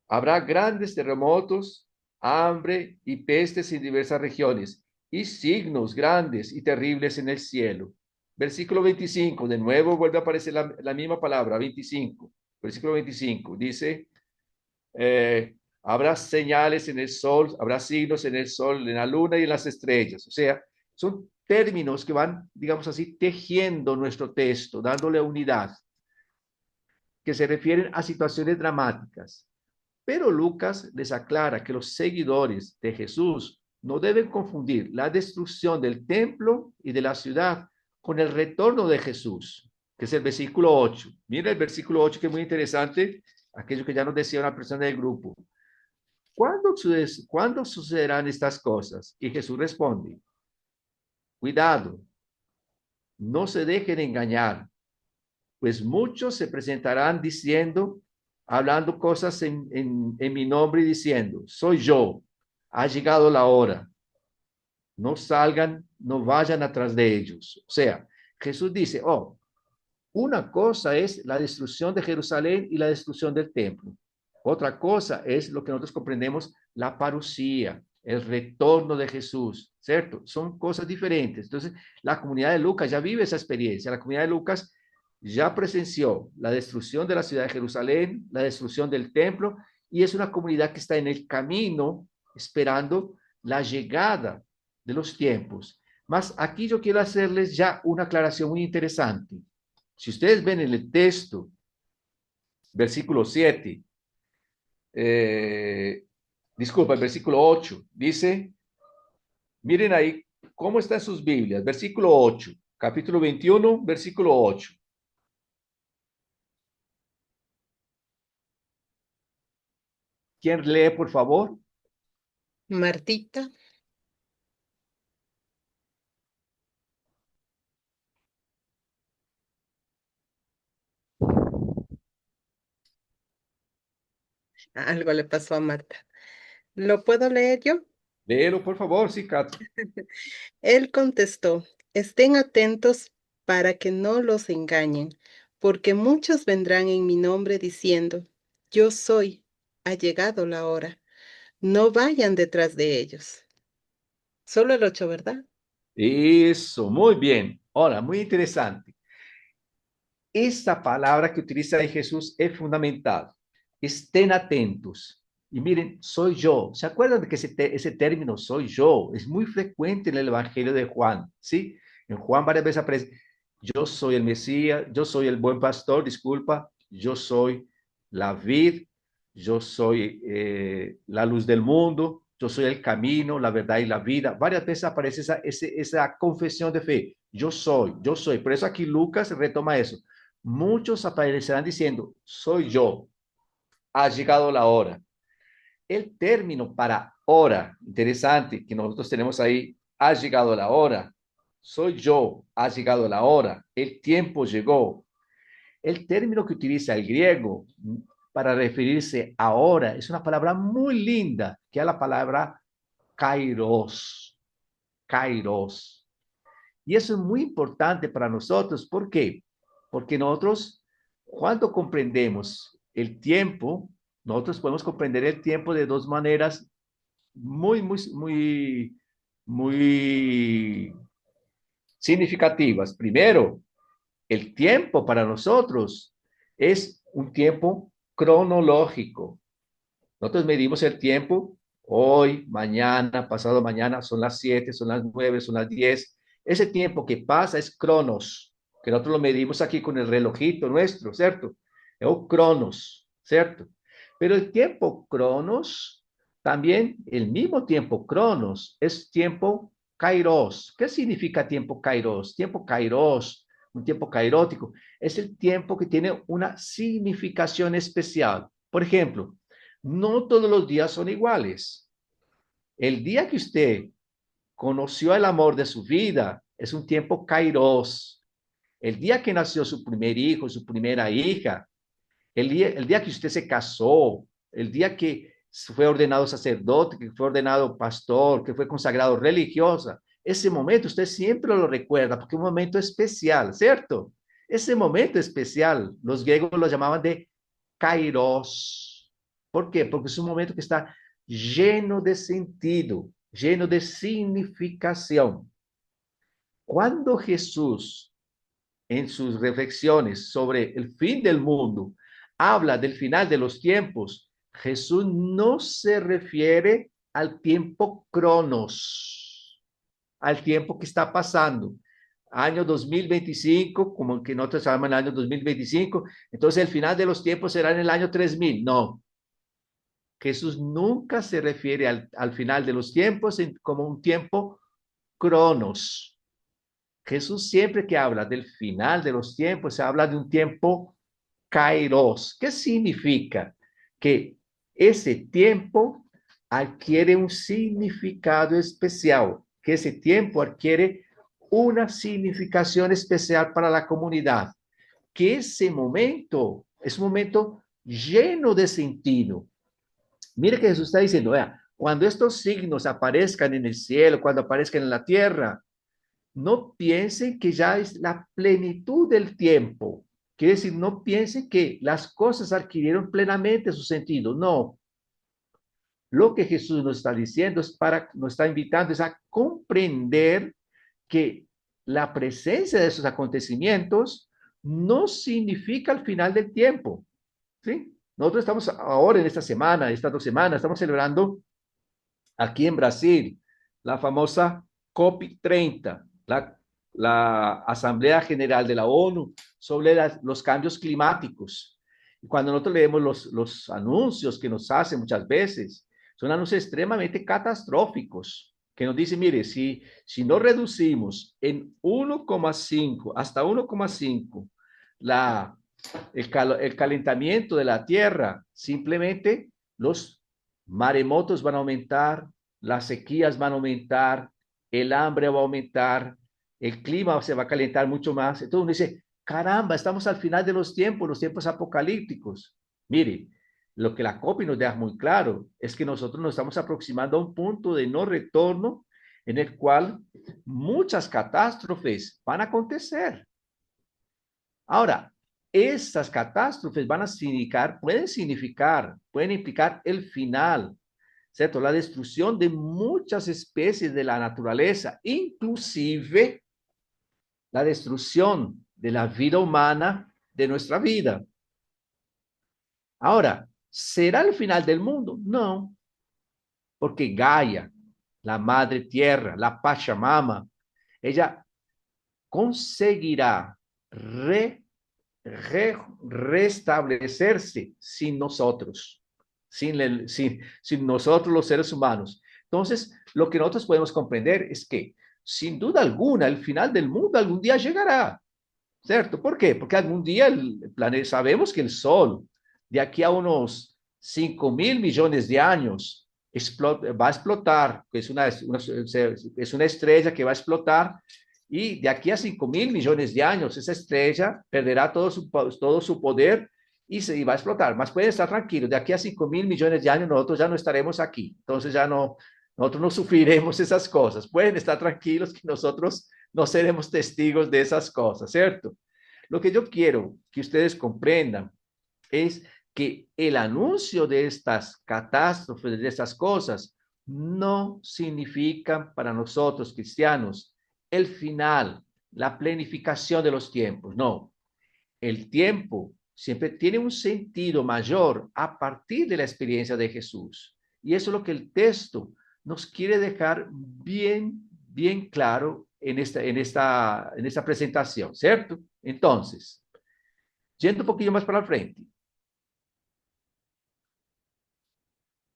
Habrá grandes terremotos, hambre y pestes en diversas regiones, y signos grandes y terribles en el cielo. Versículo 25, de nuevo vuelve a aparecer la misma palabra, 25. Versículo 25, dice, habrá señales en el sol, habrá signos en el sol, en la luna y en las estrellas. O sea, son términos que van, digamos así, tejiendo nuestro texto, dándole unidad, que se refieren a situaciones dramáticas. Pero Lucas les aclara que los seguidores de Jesús no deben confundir la destrucción del templo y de la ciudad con el retorno de Jesús, que es el versículo 8. Mira el versículo 8, que es muy interesante, aquello que ya nos decía una persona del grupo. ¿Cuándo sucederán estas cosas? Y Jesús responde, cuidado, no se dejen engañar, pues muchos se presentarán diciendo, hablando cosas en mi nombre y diciendo, soy yo, ha llegado la hora. No salgan, no vayan atrás de ellos. O sea, Jesús dice, una cosa es la destrucción de Jerusalén y la destrucción del templo. Otra cosa es lo que nosotros comprendemos, la parucía, el retorno de Jesús, ¿cierto? Son cosas diferentes. Entonces, la comunidad de Lucas ya vive esa experiencia. La comunidad de Lucas ya presenció la destrucción de la ciudad de Jerusalén, la destrucción del templo, y es una comunidad que está en el camino esperando la llegada de los tiempos. Mas aquí yo quiero hacerles ya una aclaración muy interesante. Si ustedes ven en el texto, versículo 7, disculpa, el versículo 8, dice, miren ahí cómo están sus Biblias, versículo 8, capítulo 21, versículo 8. ¿Quién lee, por favor? Martita. Algo le pasó a Marta. ¿Lo puedo leer yo? Léelo, por favor, sí, Kat. Él contestó, estén atentos para que no los engañen, porque muchos vendrán en mi nombre diciendo, yo soy, ha llegado la hora. No vayan detrás de ellos. Solo el 8, ¿verdad? Eso, muy bien. Ahora, muy interesante. Esta palabra que utiliza ahí Jesús es fundamental. Estén atentos. Y miren, soy yo. ¿Se acuerdan de que ese término soy yo es muy frecuente en el Evangelio de Juan? ¿Sí? En Juan varias veces aparece, yo soy el Mesías, yo soy el buen pastor, disculpa, yo soy la vid, yo soy la luz del mundo, yo soy el camino, la verdad y la vida. Varias veces aparece esa confesión de fe. Yo soy, yo soy. Por eso aquí Lucas retoma eso. Muchos aparecerán diciendo, soy yo, ha llegado la hora. El término para hora, interesante, que nosotros tenemos ahí, ha llegado la hora, soy yo, ha llegado la hora, el tiempo llegó. El término que utiliza el griego para referirse a hora es una palabra muy linda, que es la palabra kairos, kairos. Y eso es muy importante para nosotros, ¿por qué? Porque nosotros, cuando comprendemos el tiempo, nosotros podemos comprender el tiempo de dos maneras muy significativas. Primero, el tiempo para nosotros es un tiempo cronológico. Nosotros medimos el tiempo hoy, mañana, pasado mañana, son las 7, son las 9, son las 10. Ese tiempo que pasa es cronos, que nosotros lo medimos aquí con el relojito nuestro, ¿cierto? Es un cronos, ¿cierto? Pero el tiempo cronos, también el mismo tiempo cronos, es tiempo kairos. ¿Qué significa tiempo kairos? Tiempo kairos, un tiempo kairótico, es el tiempo que tiene una significación especial. Por ejemplo, no todos los días son iguales. El día que usted conoció el amor de su vida es un tiempo kairos. El día que nació su primer hijo, su primera hija, el día que usted se casó, el día que fue ordenado sacerdote, que fue ordenado pastor, que fue consagrado religiosa, ese momento usted siempre lo recuerda porque es un momento especial, ¿cierto? Ese momento especial, los griegos lo llamaban de kairos. ¿Por qué? Porque es un momento que está lleno de sentido, lleno de significación. Cuando Jesús, en sus reflexiones sobre el fin del mundo, habla del final de los tiempos, Jesús no se refiere al tiempo cronos, al tiempo que está pasando. Año 2025, como que nosotros sabemos el año 2025, entonces el final de los tiempos será en el año 3000. No, Jesús nunca se refiere al final de los tiempos como un tiempo cronos. Jesús siempre que habla del final de los tiempos, se habla de un tiempo kairos. ¿Qué significa? Que ese tiempo adquiere un significado especial, que ese tiempo adquiere una significación especial para la comunidad, que ese momento es un momento lleno de sentido. Mire que Jesús está diciendo, vea, cuando estos signos aparezcan en el cielo, cuando aparezcan en la tierra, no piensen que ya es la plenitud del tiempo. Quiere decir, no piensen que las cosas adquirieron plenamente su sentido. No. Lo que Jesús nos está diciendo nos está invitando es a comprender que la presencia de esos acontecimientos no significa el final del tiempo. ¿Sí? Nosotros estamos ahora en estas 2 semanas, estamos celebrando aquí en Brasil la famosa COP30, la Asamblea General de la ONU sobre los cambios climáticos. Y cuando nosotros leemos los anuncios que nos hacen muchas veces, son anuncios extremadamente catastróficos, que nos dicen, mire, si no reducimos en 1,5 hasta 1,5 el calentamiento de la Tierra, simplemente los maremotos van a aumentar, las sequías van a aumentar, el hambre va a aumentar, el clima se va a calentar mucho más. Entonces uno dice, caramba, estamos al final de los tiempos apocalípticos. Mire, lo que la COP nos deja muy claro es que nosotros nos estamos aproximando a un punto de no retorno en el cual muchas catástrofes van a acontecer. Ahora, estas catástrofes pueden implicar el final, ¿cierto? La destrucción de muchas especies de la naturaleza, inclusive la destrucción de la vida humana, de nuestra vida. Ahora, ¿será el final del mundo? No, porque Gaia, la madre tierra, la Pachamama, ella conseguirá restablecerse sin nosotros, sin nosotros los seres humanos. Entonces, lo que nosotros podemos comprender es que, sin duda alguna, el final del mundo algún día llegará, ¿cierto? ¿Por qué? Porque algún día el planeta, sabemos que el Sol, de aquí a unos 5.000 millones de años, va a explotar, es una estrella que va a explotar, y de aquí a 5.000 millones de años, esa estrella perderá todo su poder y va a explotar. Mas pueden estar tranquilos, de aquí a 5.000 millones de años nosotros ya no estaremos aquí. Entonces nosotros no sufriremos esas cosas. Pueden estar tranquilos que nosotros no seremos testigos de esas cosas, ¿cierto? Lo que yo quiero que ustedes comprendan es que el anuncio de estas catástrofes, de estas cosas, no significan para nosotros cristianos el final, la planificación de los tiempos. No, el tiempo siempre tiene un sentido mayor a partir de la experiencia de Jesús. Y eso es lo que el texto nos quiere dejar bien claro en esta presentación, ¿cierto? Entonces, yendo un poquillo más para el frente.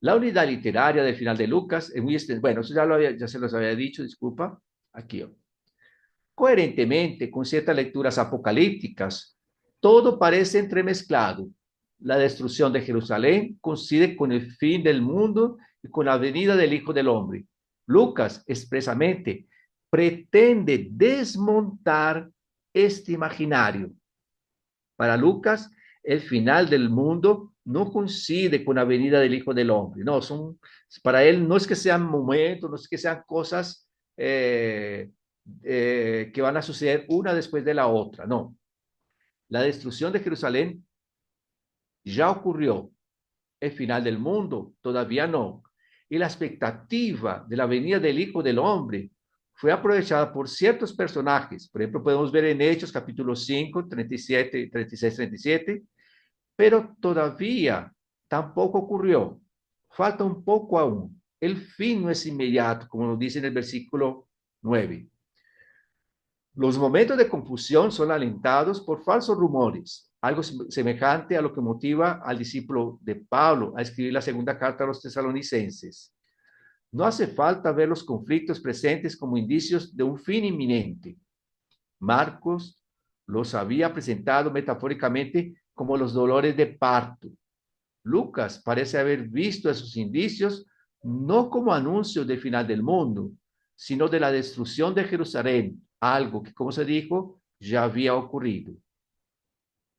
La unidad literaria del final de Lucas es muy extensa. Bueno, eso ya se los había dicho, disculpa. Aquí. Coherentemente con ciertas lecturas apocalípticas, todo parece entremezclado. La destrucción de Jerusalén coincide con el fin del mundo y con la venida del Hijo del Hombre. Lucas expresamente pretende desmontar este imaginario. Para Lucas, el final del mundo no coincide con la venida del Hijo del Hombre. No, para él no es que sean momentos, no es que sean cosas que van a suceder una después de la otra, no. la destrucción de Jerusalén ya ocurrió. El final del mundo todavía no. Y la expectativa de la venida del Hijo del Hombre fue aprovechada por ciertos personajes. Por ejemplo, podemos ver en Hechos capítulo 5, 37, 36, 37, pero todavía tampoco ocurrió. Falta un poco aún. El fin no es inmediato, como nos dice en el versículo 9. Los momentos de confusión son alentados por falsos rumores, algo semejante a lo que motiva al discípulo de Pablo a escribir la segunda carta a los tesalonicenses. No hace falta ver los conflictos presentes como indicios de un fin inminente. Marcos los había presentado metafóricamente como los dolores de parto. Lucas parece haber visto esos indicios no como anuncios del final del mundo, sino de la destrucción de Jerusalén, algo que, como se dijo, ya había ocurrido.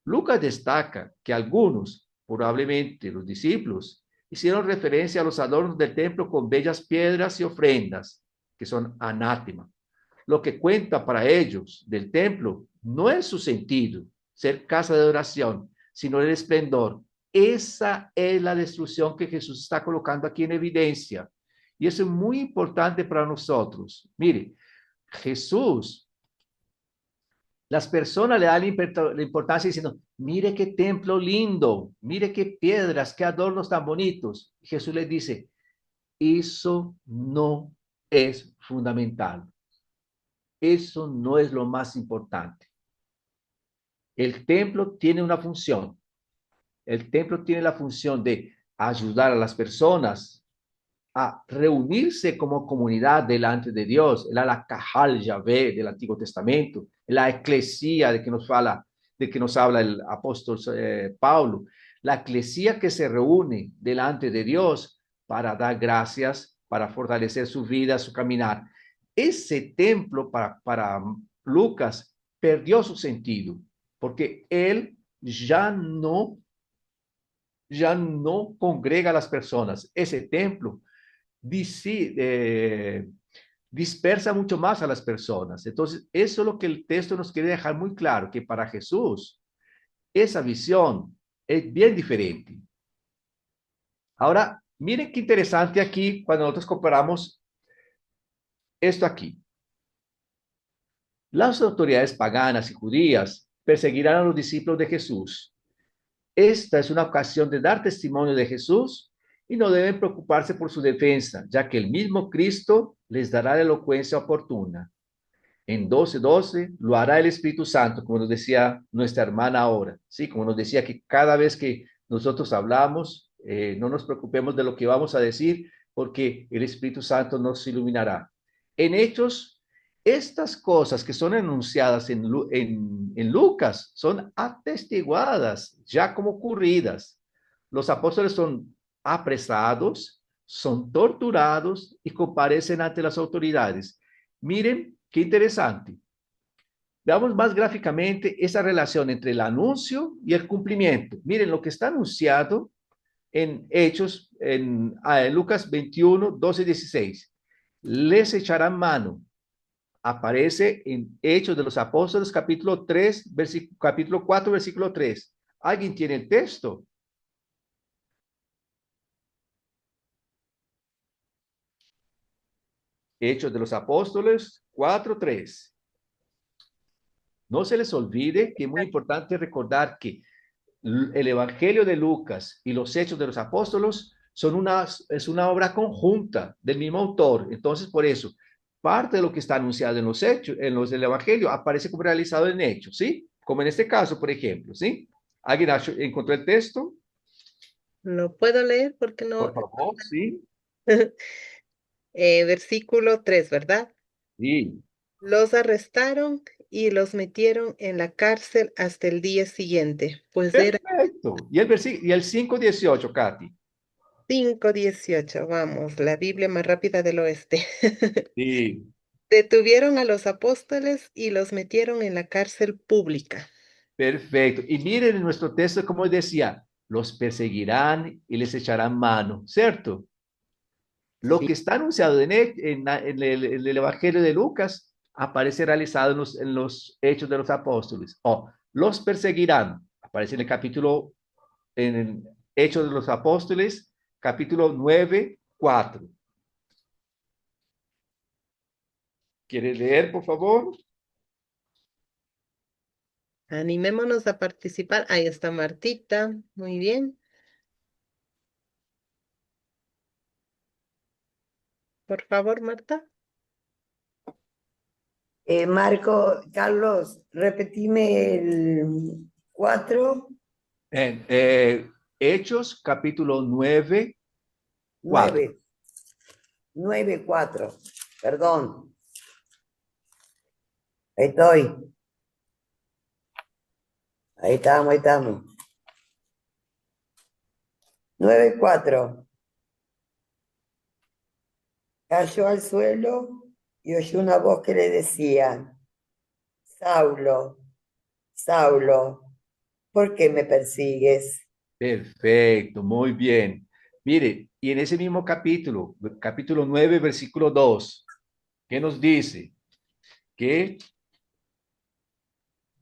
Lucas destaca que algunos, probablemente los discípulos, hicieron referencia a los adornos del templo con bellas piedras y ofrendas, que son anátema. Lo que cuenta para ellos del templo no es su sentido, ser casa de oración, sino el esplendor. Esa es la destrucción que Jesús está colocando aquí en evidencia. Y eso es muy importante para nosotros. Mire, Jesús, las personas le dan la importancia diciendo, mire qué templo lindo, mire qué piedras, qué adornos tan bonitos. Jesús les dice, eso no es fundamental. Eso no es lo más importante. El templo tiene una función. El templo tiene la función de ayudar a las personas a reunirse como comunidad delante de Dios. Era la Cajal Yahvé del Antiguo Testamento, la eclesía de que nos habla el apóstol Pablo, la eclesía que se reúne delante de Dios para dar gracias, para fortalecer su vida, su caminar. Ese templo para Lucas perdió su sentido, porque él ya no congrega a las personas. Ese templo dispersa mucho más a las personas. Entonces, eso es lo que el texto nos quiere dejar muy claro, que para Jesús esa visión es bien diferente. Ahora, miren qué interesante aquí cuando nosotros comparamos esto aquí. Las autoridades paganas y judías perseguirán a los discípulos de Jesús. Esta es una ocasión de dar testimonio de Jesús y no deben preocuparse por su defensa, ya que el mismo Cristo les dará la elocuencia oportuna. En 12:12 lo hará el Espíritu Santo, como nos decía nuestra hermana ahora, ¿sí? Como nos decía que cada vez que nosotros hablamos, no nos preocupemos de lo que vamos a decir, porque el Espíritu Santo nos iluminará. En Hechos, estas cosas que son enunciadas en Lucas son atestiguadas ya como ocurridas. Los apóstoles son apresados, son torturados y comparecen ante las autoridades. Miren qué interesante. Veamos más gráficamente esa relación entre el anuncio y el cumplimiento. Miren lo que está anunciado en Hechos, en Lucas 21, 12, 16. Les echarán mano. Aparece en Hechos de los Apóstoles, capítulo 3, capítulo 4, versículo 3. ¿Alguien tiene el texto? Hechos de los Apóstoles 4:3. No se les olvide que es muy importante recordar que el Evangelio de Lucas y los Hechos de los Apóstoles es una obra conjunta del mismo autor. Entonces, por eso, parte de lo que está anunciado en los Hechos, en los del Evangelio, aparece como realizado en Hechos, ¿sí? Como en este caso, por ejemplo, ¿sí? ¿Alguien encontró el texto? Lo puedo leer porque no. Por favor, sí. Versículo 3, ¿verdad? Sí. Los arrestaron y los metieron en la cárcel hasta el día siguiente, pues era Perfecto. Y el 5:18, Katy. 5:18. Vamos, la Biblia más rápida del oeste. Sí. Detuvieron a los apóstoles y los metieron en la cárcel pública. Perfecto. Y miren en nuestro texto como decía, los perseguirán y les echarán mano, ¿cierto? Lo Sí. que está anunciado en el Evangelio de Lucas aparece realizado en los Hechos de los Apóstoles. los perseguirán. Aparece en el capítulo, en el Hechos de los Apóstoles, capítulo 9, 4. ¿Quiere leer, por favor? Animémonos a participar. Ahí está Martita. Muy bien. Por favor, Marta. Carlos, repetime el 4, Hechos, capítulo 9, 4. 9, 9, 4. Perdón. Ahí estoy. Ahí estamos, ahí estamos. 9, 4. Cayó al suelo y oyó una voz que le decía: Saulo, Saulo, ¿por qué me persigues? Perfecto, muy bien. Mire, y en ese mismo capítulo, capítulo 9, versículo 2, ¿qué nos dice? Que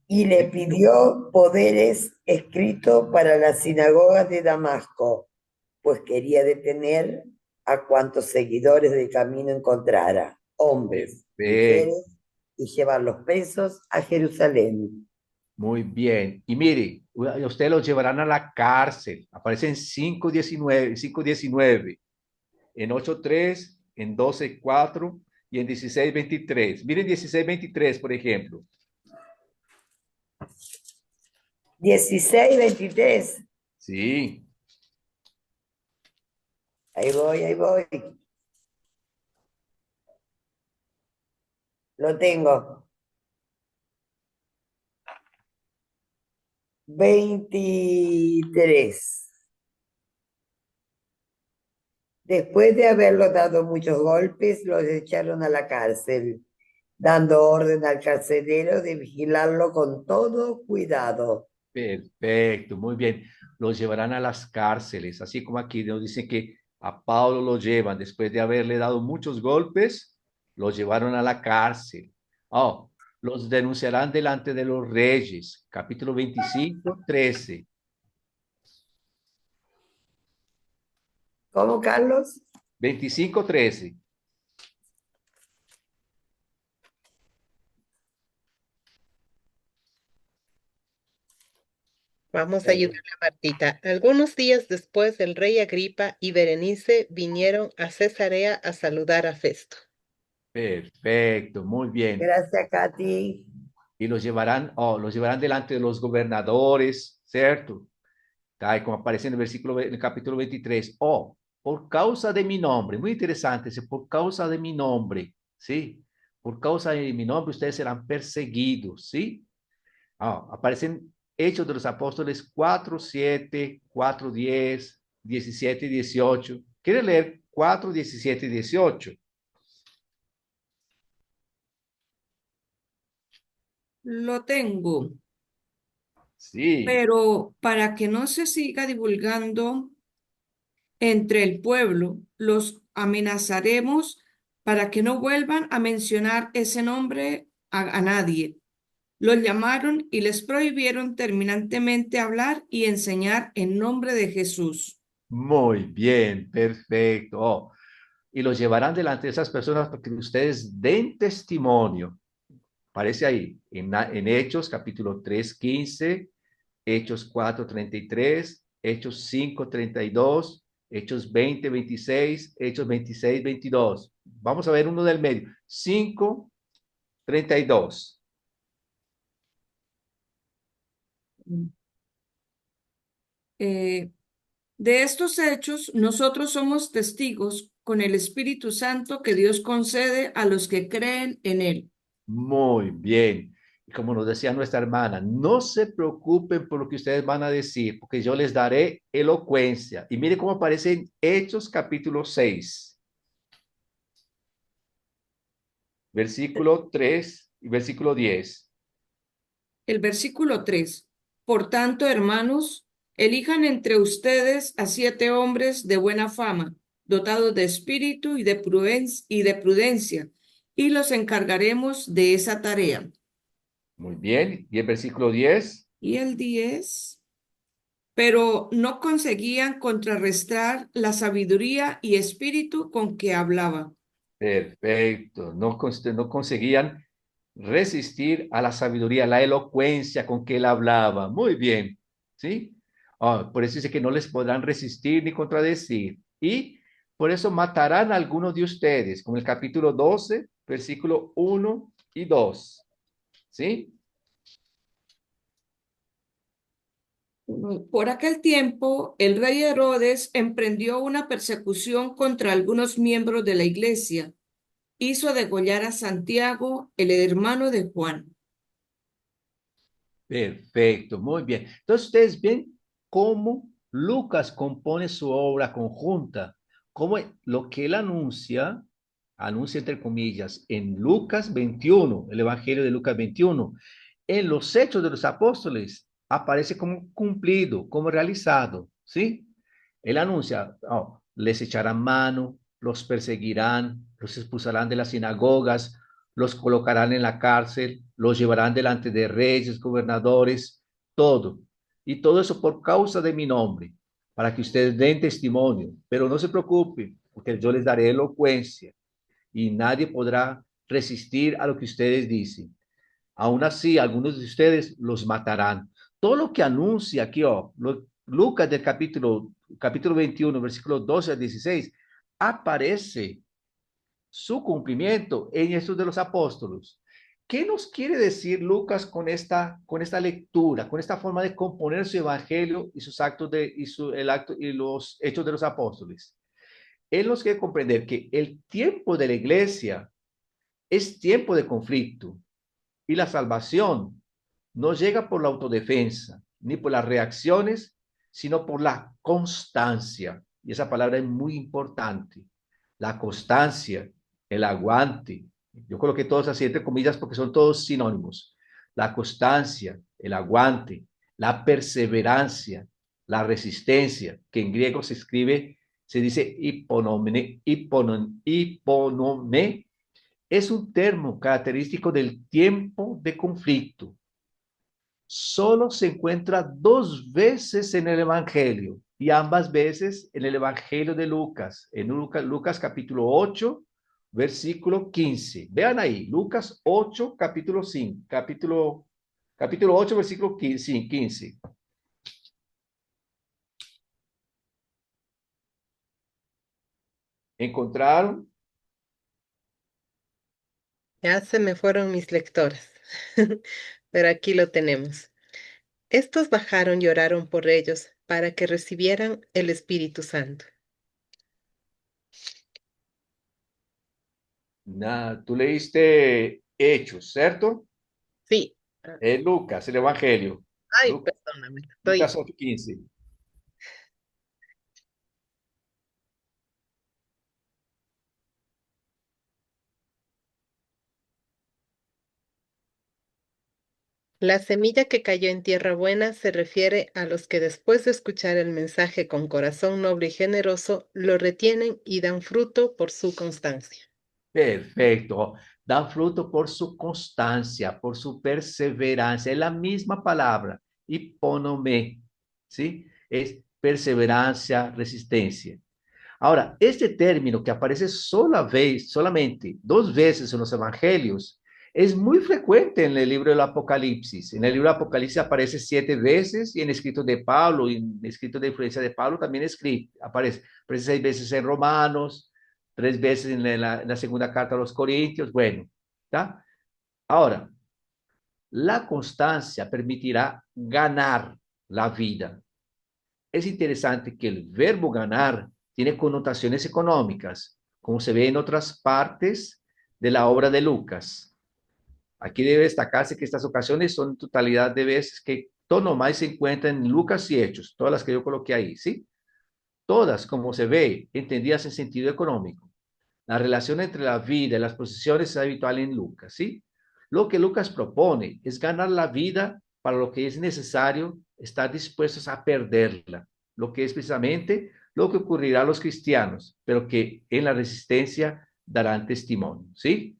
Y le pidió poderes escritos para las sinagogas de Damasco, pues quería detener a cuantos seguidores del camino encontrara, hombres, mujeres, y llevarlos presos a Jerusalén. muy bien. Y mire, usted los llevarán a la cárcel. Aparece en 5:19, en 8:3, en 12:4 y en 16:23. Miren 16:23, por ejemplo. 16, 23. Sí, Ahí voy, ahí voy. Lo tengo. 23. Después de haberlos dado muchos golpes, los echaron a la cárcel, dando orden al carcelero de vigilarlo con todo cuidado. perfecto, muy bien. Los llevarán a las cárceles, así como aquí nos dice que a Pablo lo llevan después de haberle dado muchos golpes, los llevaron a la cárcel. Oh, los denunciarán delante de los reyes. Capítulo 25, 13. ¿Cómo, Carlos? 25, 13. Vamos a ayudarle a Martita. Algunos días después, el rey Agripa y Berenice vinieron a Cesarea a saludar a Festo. Perfecto, muy bien. Gracias, Katy. Y los llevarán delante de los gobernadores, ¿cierto? Tal como aparece en el versículo, en el capítulo 23. Oh, por causa de mi nombre, muy interesante, ese por causa de mi nombre, ¿sí? Por causa de mi nombre ustedes serán perseguidos, ¿sí? Aparecen Hechos de los Apóstoles 4:7, 4:10, 17 y 18. ¿Quiere leer 4, 17 y 18? Lo tengo, Sí, pero para que no se siga divulgando entre el pueblo, los amenazaremos para que no vuelvan a mencionar ese nombre a nadie. Los llamaron y les prohibieron terminantemente hablar y enseñar en nombre de Jesús. muy bien, perfecto. Y los llevarán delante de esas personas para que ustedes den testimonio. Aparece ahí, en Hechos, capítulo 3:15, Hechos 4:33, Hechos 5:32, Hechos 20:26, Hechos 26:22. Vamos a ver uno del medio. 5:32. Eh, de estos hechos, nosotros somos testigos con el Espíritu Santo que Dios concede a los que creen en Él. Muy bien. Y como nos decía nuestra hermana, no se preocupen por lo que ustedes van a decir, porque yo les daré elocuencia. Y mire cómo aparece en Hechos capítulo 6, versículo 3 y versículo 10. El versículo 3. Por tanto, hermanos, elijan entre ustedes a 7 hombres de buena fama, dotados de espíritu y de prudencia, y los encargaremos de esa tarea. Muy bien. Y el versículo 10. Y el 10, pero no conseguían contrarrestar la sabiduría y espíritu con que hablaba. Perfecto. No conseguían resistir a la sabiduría, la elocuencia con que él hablaba. Muy bien. ¿Sí? Por eso dice que no les podrán resistir ni contradecir. Y por eso matarán a algunos de ustedes, como el capítulo 12, versículo 1 y 2. ¿Sí? Por aquel tiempo, el rey Herodes emprendió una persecución contra algunos miembros de la iglesia. Hizo degollar a Santiago, el hermano de Juan. Perfecto, muy bien. Entonces ustedes ven cómo Lucas compone su obra conjunta, cómo lo que él anuncia entre comillas, en Lucas 21, el Evangelio de Lucas 21, en los Hechos de los Apóstoles, aparece como cumplido, como realizado, ¿sí? Él anuncia, les echarán mano, los perseguirán, los expulsarán de las sinagogas, los colocarán en la cárcel, los llevarán delante de reyes, gobernadores, todo. Y todo eso por causa de mi nombre, para que ustedes den testimonio. Pero no se preocupen, porque yo les daré elocuencia y nadie podrá resistir a lo que ustedes dicen. Aún así, algunos de ustedes los matarán. Todo lo que anuncia aquí, Lucas del capítulo 21, versículos 12 al 16, aparece su cumplimiento en estos de los apóstoles. ¿Qué nos quiere decir Lucas con esta lectura, con esta forma de componer su evangelio y sus actos el acto y los hechos de los apóstoles? Él nos quiere comprender que el tiempo de la iglesia es tiempo de conflicto y la salvación no llega por la autodefensa ni por las reacciones, sino por la constancia. Y esa palabra es muy importante. La constancia, el aguante. Yo coloqué todos así entre comillas porque son todos sinónimos. La constancia, el aguante, la perseverancia, la resistencia, que en griego se dice hiponome, es un término característico del tiempo de conflicto. Solo se encuentra 2 veces en el Evangelio y ambas veces en el Evangelio de Lucas, en Lucas capítulo 8, versículo 15. Vean ahí, Lucas 8, capítulo 5, capítulo 8, versículo 15. ¿Encontraron? Ya se me fueron mis lectores, pero aquí lo tenemos. Estos bajaron y oraron por ellos para que recibieran el Espíritu Santo. Tú leíste Hechos, ¿cierto? Sí. Lucas, el Evangelio. Ay, perdóname. Lucas 8, 15. La semilla que cayó en tierra buena se refiere a los que después de escuchar el mensaje con corazón noble y generoso, lo retienen y dan fruto por su constancia. Perfecto. Dan fruto por su constancia, por su perseverancia. Es la misma palabra, hiponome, ¿sí? Es perseverancia, resistencia. Ahora, este término que aparece solamente 2 veces en los evangelios, es muy frecuente en el libro del Apocalipsis. En el libro del Apocalipsis aparece 7 veces y en escritos de Pablo, y en escritos de influencia de Pablo también aparece 6 veces en Romanos, 3 veces en la segunda carta a los Corintios. Bueno, ¿está? Ahora, la constancia permitirá ganar la vida. Es interesante que el verbo ganar tiene connotaciones económicas, como se ve en otras partes de la obra de Lucas. Aquí debe destacarse que estas ocasiones son totalidad de veces que todo más se encuentra en Lucas y Hechos, todas las que yo coloqué ahí, ¿sí? Todas, como se ve, entendidas en sentido económico. La relación entre la vida y las posesiones es habitual en Lucas, ¿sí? Lo que Lucas propone es ganar la vida para lo que es necesario, estar dispuestos a perderla, lo que es precisamente lo que ocurrirá a los cristianos, pero que en la resistencia darán testimonio, ¿sí?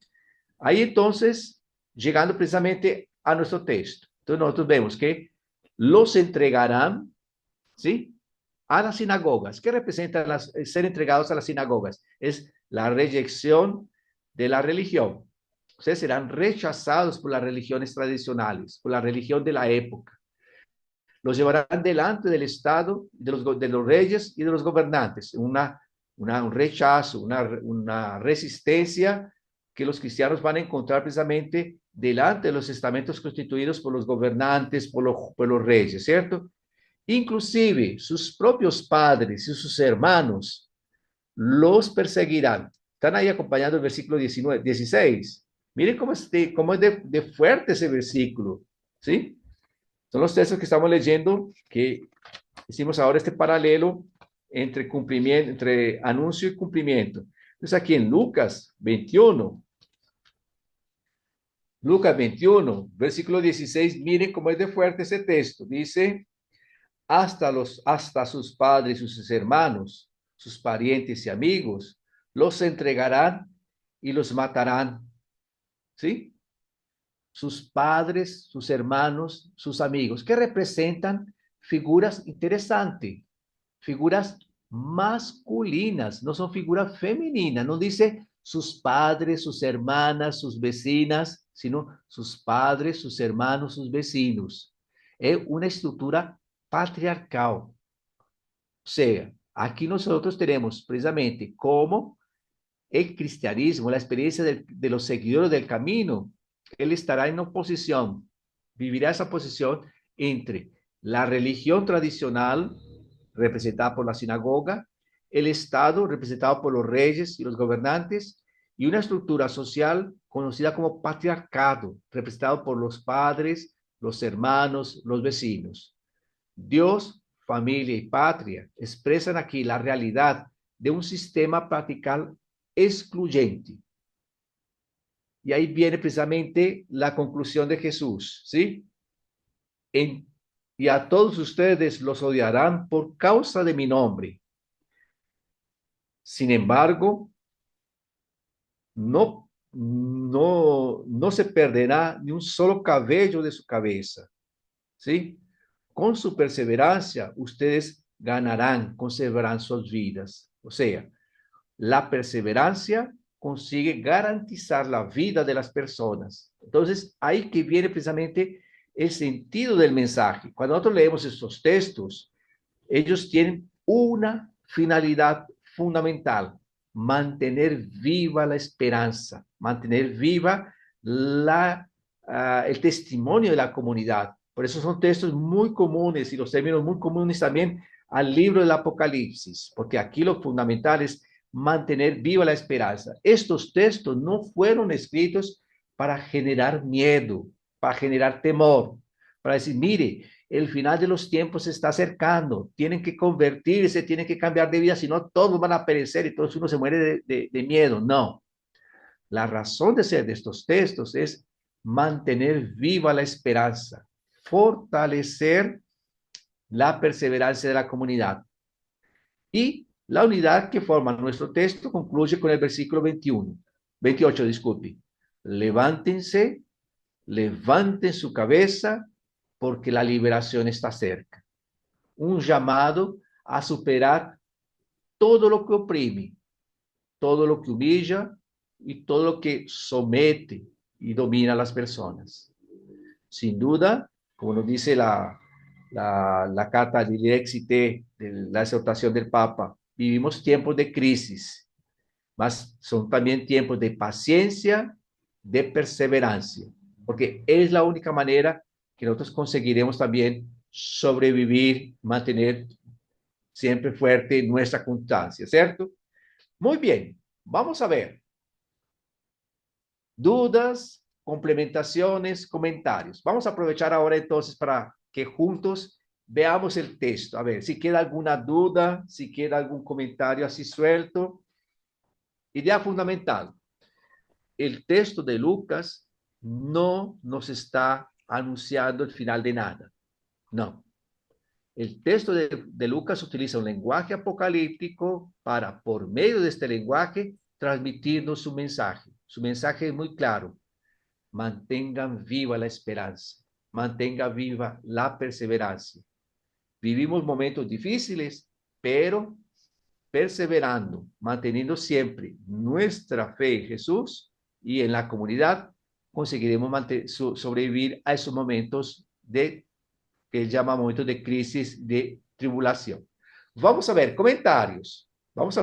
Ahí entonces, llegando precisamente a nuestro texto. Entonces nosotros vemos que los entregarán, ¿sí? A las sinagogas. ¿Qué representa ser entregados a las sinagogas? Es la reyección de la religión. Ustedes serán rechazados por las religiones tradicionales, por la religión de la época. Los llevarán delante del Estado, de los reyes y de los gobernantes. Un rechazo, una resistencia que los cristianos van a encontrar precisamente delante de los estamentos constituidos por los gobernantes, por los reyes, ¿cierto? Inclusive sus propios padres y sus hermanos los perseguirán. Están ahí acompañando el versículo 16. Miren cómo es de fuerte ese versículo, ¿sí? Son los textos que estamos leyendo, que hicimos ahora este paralelo entre cumplimiento, entre anuncio y cumplimiento. Entonces aquí en Lucas 21, versículo 16, miren cómo es de fuerte ese texto. Dice, hasta sus padres y sus hermanos, sus parientes y amigos, los entregarán y los matarán. ¿Sí? Sus padres, sus hermanos, sus amigos, que representan figuras interesantes, figuras masculinas, no son figuras femeninas, no dice sus padres, sus hermanas, sus vecinas, sino sus padres, sus hermanos, sus vecinos. Es una estructura patriarcal. O sea, aquí nosotros tenemos precisamente cómo el cristianismo, la experiencia de los seguidores del camino, él estará en oposición, vivirá esa posición entre la religión tradicional, representada por la sinagoga, el Estado, representado por los reyes y los gobernantes, y una estructura social conocida como patriarcado, representado por los padres, los hermanos, los vecinos. Dios, familia y patria expresan aquí la realidad de un sistema patriarcal excluyente. Y ahí viene precisamente la conclusión de Jesús, ¿sí? Y a todos ustedes los odiarán por causa de mi nombre. Sin embargo, no se perderá ni un solo cabello de su cabeza, ¿sí? Con su perseverancia, ustedes ganarán, conservarán sus vidas. O sea, la perseverancia consigue garantizar la vida de las personas. Entonces, ahí que viene precisamente el sentido del mensaje. Cuando nosotros leemos estos textos, ellos tienen una finalidad fundamental: mantener viva la esperanza, mantener viva el testimonio de la comunidad. Por eso son textos muy comunes y los términos muy comunes también al libro del Apocalipsis, porque aquí lo fundamental es mantener viva la esperanza. Estos textos no fueron escritos para generar miedo, para generar temor, para decir, mire, el final de los tiempos se está acercando, tienen que convertirse, tienen que cambiar de vida, si no todos van a perecer y todos uno se muere de miedo. No. La razón de ser de estos textos es mantener viva la esperanza, fortalecer la perseverancia de la comunidad. Y la unidad que forma nuestro texto concluye con el versículo 28, disculpe. Levanten su cabeza, porque la liberación está cerca. Un llamado a superar todo lo que oprime, todo lo que humilla y todo lo que somete y domina a las personas. Sin duda, como nos dice la carta de Lexite, de la exhortación del Papa, vivimos tiempos de crisis, mas son también tiempos de paciencia, de perseverancia, porque es la única manera que nosotros conseguiremos también sobrevivir, mantener siempre fuerte nuestra constancia, ¿cierto? Muy bien, vamos a ver. Dudas, complementaciones, comentarios. Vamos a aprovechar ahora entonces para que juntos veamos el texto. A ver, si queda alguna duda, si queda algún comentario así suelto. Idea fundamental. El texto de Lucas no nos está anunciando el final de nada. No. El texto de Lucas utiliza un lenguaje apocalíptico para, por medio de este lenguaje, transmitirnos su mensaje. Su mensaje es muy claro. Mantengan viva la esperanza. mantenga viva la perseverancia. Vivimos momentos difíciles, pero perseverando, manteniendo siempre nuestra fe en Jesús y en la comunidad, conseguiremos sobrevivir a esos momentos que él llama momentos de crisis, de tribulación. Vamos a ver comentarios. Vamos a ver.